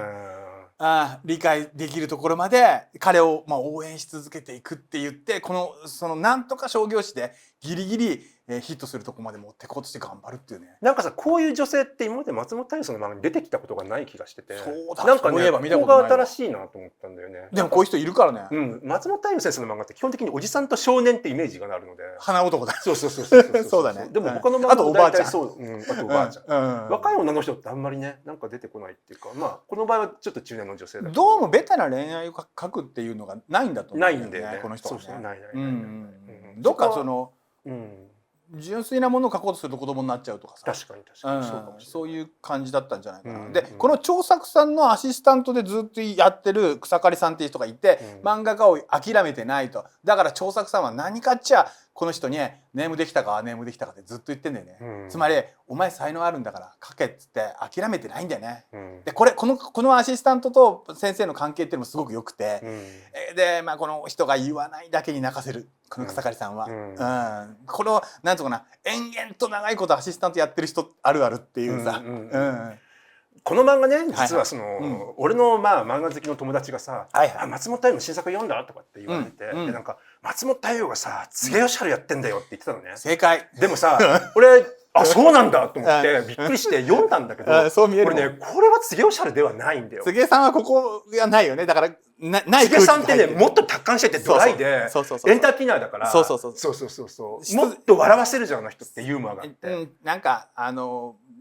理解できるところまで彼を応援し続けていくって言って、そのなんとか商業誌でギリギリヒットするとこまで持ってこうとして頑張るっていうね。なんかさ、こういう女性って今まで松本太陽さんの漫画に出てきたことがない気がしてて、そうだ、なんかね、そういえば見たこことないわ。こが新しいなと思ったんだよね。でもこういう人いるからね。うん、松本太陽先生の漫画って基本的におじさんと少年ってイメージがあるので。花男だ。そうそうそうそうそうだね。でも他の漫画あとおばあちゃん。そう、あとおばあちゃん。若い女の人ってあんまりね、なんか出てこないっていうか、まあこの場合はちょっと中年の女性だけど。どうもベタな恋愛を書くっていうのがないんだと思う。ないんだよね。この人はね。そうそう、ないない。どっかその。うん純粋なものを書こうとすると子供になっちゃうとかさ、確かに確かに、そういう感じだったんじゃないかな。でこの長作さんのアシスタントでずっとやってる草刈さんっていう人がいて、漫画家を諦めてないと。だから長作さんは何かっちゃこの人に「ネームできたかネームできたか」ってずっと言ってんだよね。つまり「お前才能あるんだから書け」っつって諦めてないんだよね。でこのアシスタントと先生の関係っていうのもすごく良くて、でまあこの人が言わないだけに泣かせるこの草刈さんは。このなんとかな延々と長いことアシスタントやってる人あるあるっていうさ。この漫画ね、実はその俺のまあ漫画好きの友達がさ「松本太陽の新作読んだ?」とかって言われて、でなんか「松本太陽がさ柘植義治やってんだよ」って言ってたのね。正解。でもさ俺あそうなんだと思ってびっくりして読んだんだけど、そう見える。これね、これは柘植義治ではないんだよ。柘植さんはここがないよね。だからない。柘植さんってね、もっと達観しててドライでエンターテイナーだから、もっと笑わせるじゃんあの人ってユーモアがあって、なんか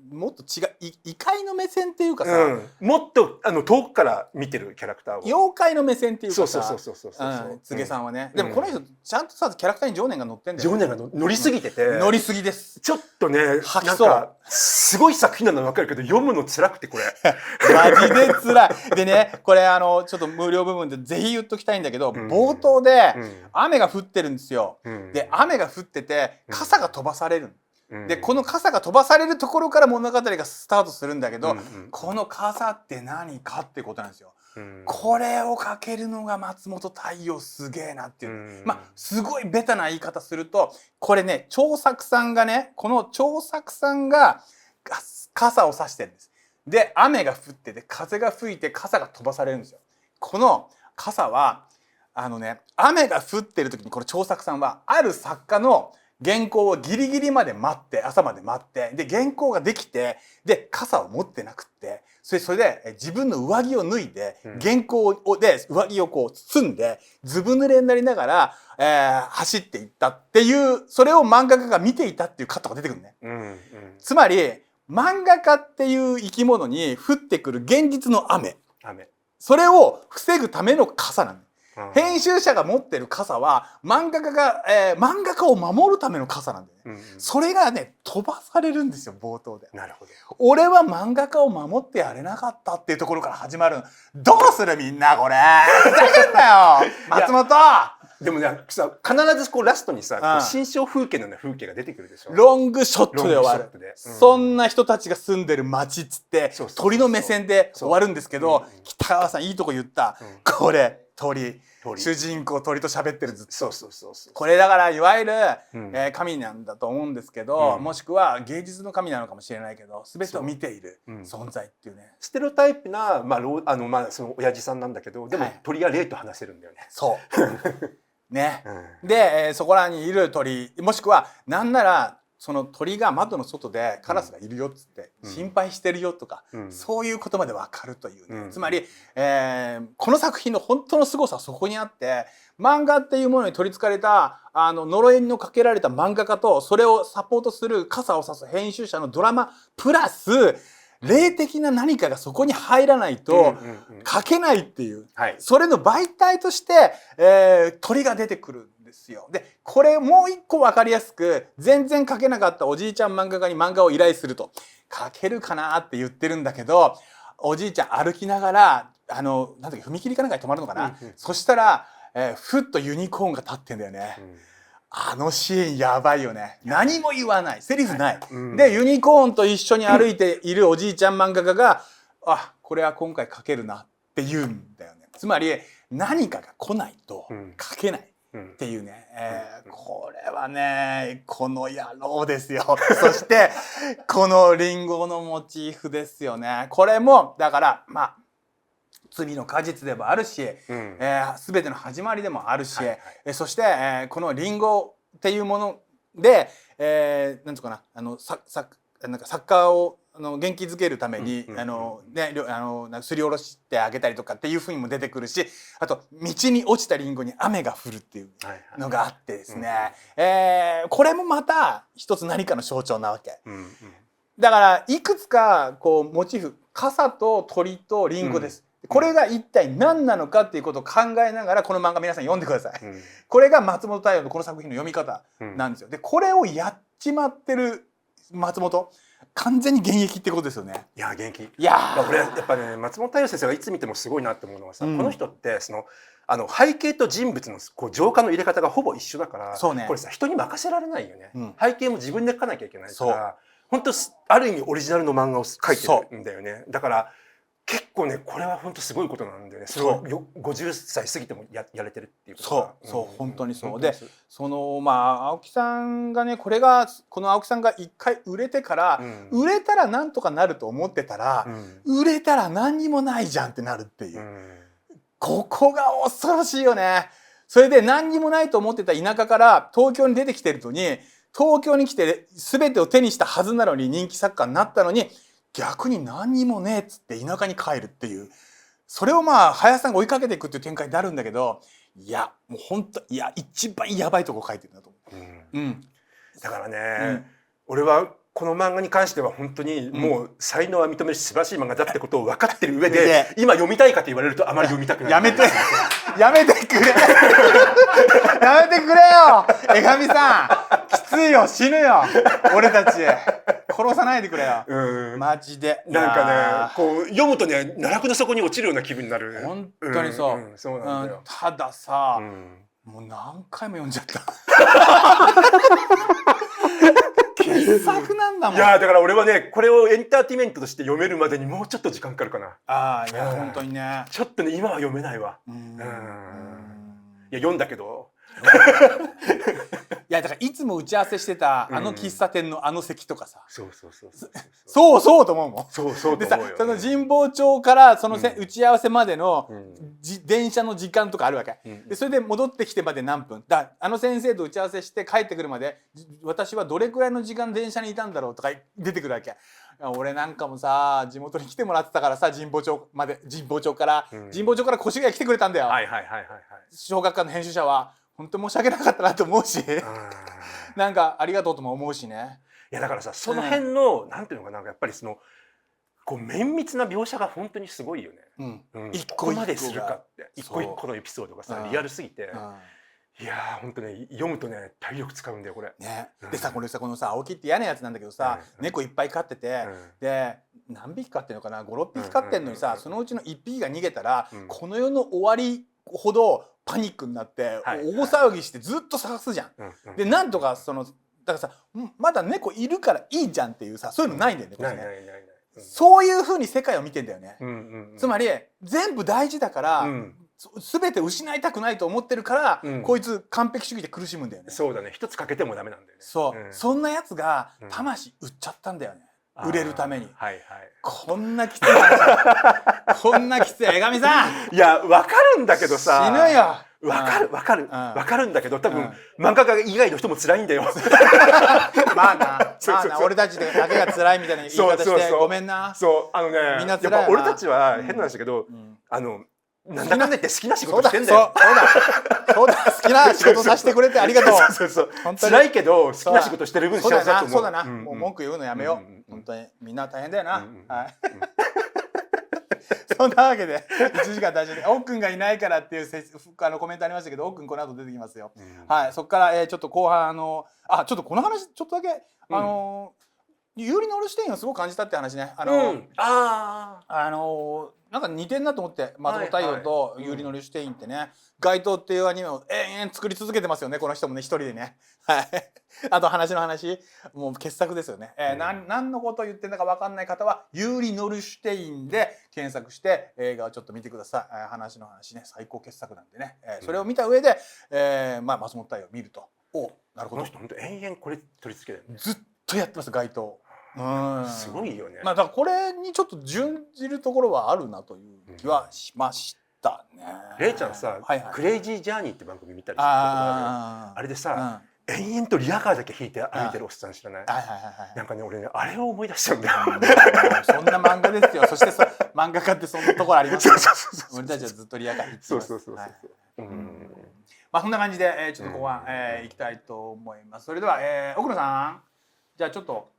もっと違う異界の目線っていうかさ、もっと遠くから見てるキャラクターを、妖怪の目線っていうかさ、柘植さんはね。でもこの人ちゃんとさキャラクターに情念が乗ってんだよ。情念が乗りすぎてて、乗りすぎです。ちょっとね、なんかすごい作品なの分かるけど読むの辛くてこれマジで辛い。でね、これちょっと無料部分でぜひ言っときたいんだけど、冒頭で雨が降ってるんですよ。で雨が降ってて傘が飛ばされる。でこの傘が飛ばされるところから物語がスタートするんだけど、この傘って何かってことなんですよ。これをかけるのが松本太陽すげえなっていう、まあすごいベタな言い方すると、これね長作さんがね、この長作さんが傘を差してるんです。で雨が降ってて風が吹いて傘が飛ばされるんですよ。この傘は雨が降ってる時にこの長作さんはある作家の原稿をギリギリまで待って、朝まで待って、で原稿ができて、で傘を持ってなくって、それで自分の上着を脱いで、原稿で上着をこう包んでずぶ濡れになりながら、走っていったっていう、それを漫画家が見ていたっていうカットが出てくるね。つまり漫画家っていう生き物に降ってくる現実の雨、それを防ぐための傘なんだ。編集者が持ってる傘は漫画家を守るための傘なんだよね。それがね飛ばされるんですよ冒頭で。なるほど。俺は漫画家を守ってやれなかったっていうところから始まる。どうするみんなこれ。ふざけんなよ松本。でもねさ、必ずこうラストにさ、新象風景のような風景が出てくるでしょ。ロングショットで終わる。そんな人たちが住んでる街っつって鳥の目線で終わるんですけど、北川さんいいとこ言った。これ鳥主人公鳥と喋ってるずっと。これだからいわゆる神なんだと思うんですけど、もしくは芸術の神なのかもしれないけど、全てを見ている存在っていうね。ステレオタイプなその親父さんなんだけど、でも鳥が霊と話せるんだよね。そうね。でそこらにいる鳥、もしくはなんならその鳥が窓の外でカラスがいるよっつって心配してるよとか、そういうことまで分かるというね。つまりこの作品の本当の凄さはそこにあって、漫画っていうものに取りつかれた呪いのかけられた漫画家と、それをサポートする傘を差す編集者のドラマプラス霊的な何かがそこに入らないと書けないっていう、それの媒体として鳥が出てくる。ですよ。でこれもう一個分かりやすく、全然描けなかったおじいちゃん漫画家に漫画を依頼すると、描けるかなって言ってるんだけど、おじいちゃん歩きながらなんだっけ踏切かなんかに止まるのかな、そしたら、ふっとユニコーンが立ってんだよね。あのシーンやばいよね。何も言わない、セリフない、でユニコーンと一緒に歩いているおじいちゃん漫画家があ、これは今回描けるなって言うんだよね。つまり何かが来ないと描けないっていうね、これはねこの野郎ですよ。そしてこのリンゴのモチーフですよね。これもだからまあ罪の果実でもあるし、全ての始まりでもあるし、そして、このリンゴっていうもので、なんつうかななんかサッカーを元気づけるためにすりおろしてあげたりとかっていうふうにも出てくるし、あと道に落ちたリンゴに雨が降るっていうのがあってですね、これもまた一つ何かの象徴なわけ。だからいくつかこうモチーフ、傘と鳥とリンゴです。これが一体何なのかっていうことを考えながらこの漫画皆さん読んでください。これが松本太陽のこの作品の読み方なんですよ。でこれをやっちまってる松本、完全に現役ってことですよね。いや現役。いや俺やっぱね松本太陽先生がいつ見てもすごいなって思うのはさ、この人って背景と人物のこう情感の入れ方がほぼ一緒だから、これさ人に任せられないよね。背景も自分で描かなきゃいけないから、本当ある意味オリジナルの漫画を描いてるんだよね。だから結構ねこれは本当すごいことなんだよね。それを50歳過ぎてもやれてるっていうことが。そう本当にそうで、青木さんがねこの青木さんが一回売れてから、売れたらなんとかなると思ってたら、売れたら何にもないじゃんってなるっていう、ここが恐ろしいよね。それで何にもないと思ってた田舎から東京に出てきてるのに、東京に来て全てを手にしたはずなのに人気作家になったのに、逆に何にもねえっつって田舎に帰るっていう、それを林さんが追いかけていくっていう展開になるんだけど、いやもう本当一番やばいとこ書いてるなと思う。だからね、俺はこの漫画に関しては本当にもう才能は認めるし素晴らしい漫画だってことを分かってる上で、今読みたいかと言われるとあまり読みたくない。やめてくれやめてくれよ江上さん、きついよ、死ぬよ俺たち、殺さないでくれよ、マジで。なんかねこう読むとね奈落の底に落ちるような気分になる。本当にそう。そうなんだよ。たださ、もう何回も読んじゃった傑作なんだもん。いやだから俺はねこれをエンターテインメントとして読めるまでにもうちょっと時間かかるかな。いや本当にね、ちょっとね今は読めないわ。いや読んだけどいやだからいつも打ち合わせしてた喫茶店の席とかさ、そうと思うもん。そうでさ、その神保町からその打ち合わせまでの電車の時間とかあるわけで、それで戻ってきてまで何分だ、先生と打ち合わせして帰ってくるまで私はどれくらいの時間電車にいたんだろうとか出てくるわけ。俺なんかもさ地元に来てもらってたからさ、神保町から越谷来てくれたんだよ。小学館の編集者は本当申し訳なかったなと思うしなんかありがとうとも思うしね。いやだからさその辺のなんていうのかな、やっぱりこう綿密な描写が本当にすごいよね。一個までするかって一個一個のエピソードがさリアルすぎて、いや本当ね読むとね体力使うんだよこれ。でさこのさ青木って嫌なやつなんだけどさ、猫いっぱい飼ってて、で何匹飼ってんのかな、5、6匹飼ってんのにさ、そのうちの1匹が逃げたらこの世の終わりほどパニックになって大騒ぎしてずっと探すじゃん。でなんとかだからさまだ猫いるからいいじゃんっていうさ、そういうのないんだよね。そういう風に世界を見てんだよね。つまり全部大事だから全て失いたくないと思ってるから、こいつ完璧主義で苦しむんだよね。そうだね、一つ欠けてもダメなんだよね。そんなやつが魂売っちゃったんだよね、売れるために。こんなきつい話こんなきつい江上さん、いや分かるんだけどさ、死ぬよ。分かるんだけど、多分漫画家以外の人も辛いんだよ。まあな俺たちだけが辛いみたいな言い方してごめんな。みんな辛いよな。やっぱ俺たちは変なんですけど、なんだかんだ言って好きな仕事してんだよ。そうだ好きな仕事させてくれてありがとう。辛いけど好きな仕事してる分幸せだと思う。そうだな、もう文句言うのやめよう。本当にみんな大変だよな。そんなわけで1時間大丈夫。おっくんがいないからっていうコメントありましたけど、おっくんこの後出てきますよ。そこからちょっと後半ちょっとこの話ちょっとだけユーリ・ノルシュテインをすごく感じたって話ね。なんか似てんなと思って、松本太陽とユーリ・ノルシュテインってね、街頭っていうアニメを延々作り続けてますよね、この人もね、一人でね。あと話の話、もう傑作ですよね。何のことを言ってんだか分かんない方はユーリ・ノルシュテインで検索して映画をちょっと見てください。話の話ね、最高傑作なんでね、それを見た上で、松本太陽を見ると、なるほど。この人本当延々これ取り付けてるね。ずっとやってます、街頭。すごいよね。だからこれにちょっと準じるところはあるなという気はしましたね。れいちゃんさ、クレイジージャーニーって番組見たりしたことある？あれでさ、延々とリヤカーだけ引いて歩いてるおっさん知らない？はいはいはいはい。なんかね俺ねあれを思い出しちゃうんだよ。そんな漫画ですよ。そして漫画家ってそんなところありますよ。俺たちはずっとリアカー行ってます。そうそうそうそう。まあそんな感じでちょっと後半行きたいと思います。それでは奥野さん、じゃあちょっと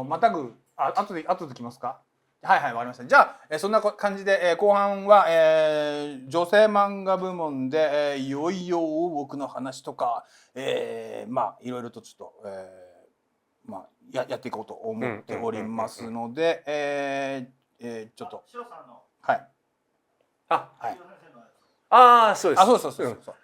またぐ後で来ますか？はいはい、わかりました。じゃあそんな感じで後半は女性漫画部門でいよいよ僕の話とかまあいろいろとちょっとまあやっていこうと思っておりますのでちょっとはいそうです。そうそう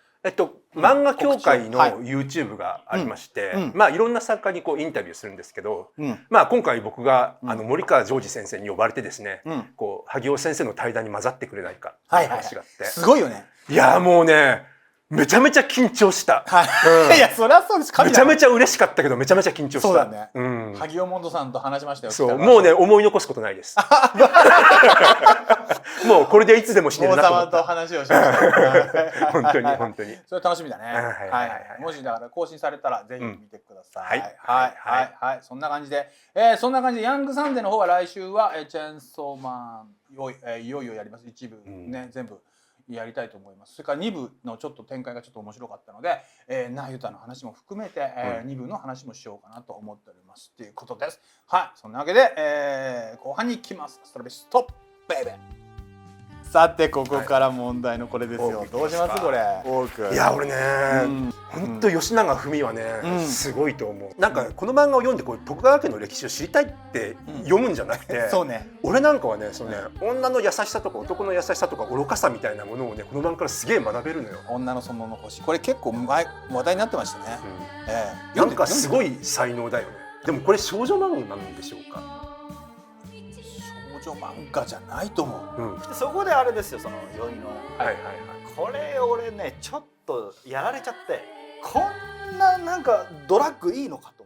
漫画協会の YouTube がありまして、まあいろんな作家にこうインタビューするんですけど、まあ今回僕が森川ジョージ先生に呼ばれてですね、こう萩尾先生の対談に混ざってくれないかっていう話があって、すごいよね。いやもうねめちゃめちゃ緊張した。いやそりゃそうです。めちゃめちゃ嬉しかったけどめちゃめちゃ緊張した。そうだね。萩尾モンドさんと話しましたよ。そうもうね思い残すことないです。もうこれでいつでも死ねるなと思った。王様と話をしました。本当に本当に。それ楽しみだね。はい。もしだから更新されたらぜひ見てください。はい。そんな感じでヤングサンデーの方は来週はチェーンソーマンいよいよやります。一部ね全部やりたいと思います。それから2部のちょっと展開がちょっと面白かったので、那由他の話も含めて2部の話もしようかなと思っておりますっていうことです。はい。そんなわけで後半に行きます。ストラベストップベイベー。さてここから問題のこれですよ。どうしますこれ？いや俺ね本当吉永文はねすごいと思う。なんかこの漫画を読んでこう徳川家の歴史を知りたいって読むんじゃなくて、俺なんかはねそのね女の優しさとか男の優しさとか愚かさみたいなものをねこの漫画からすげえ学べるのよ。女の園の星、これ結構話題になってましたね。なんかすごい才能だよね。でもこれ少女漫画なんでしょうか？少女漫画じゃないと思う。そこであれですよ、その酔いのこれ俺ねちょっとやられちゃって、こんななんかドラッグいいのかと。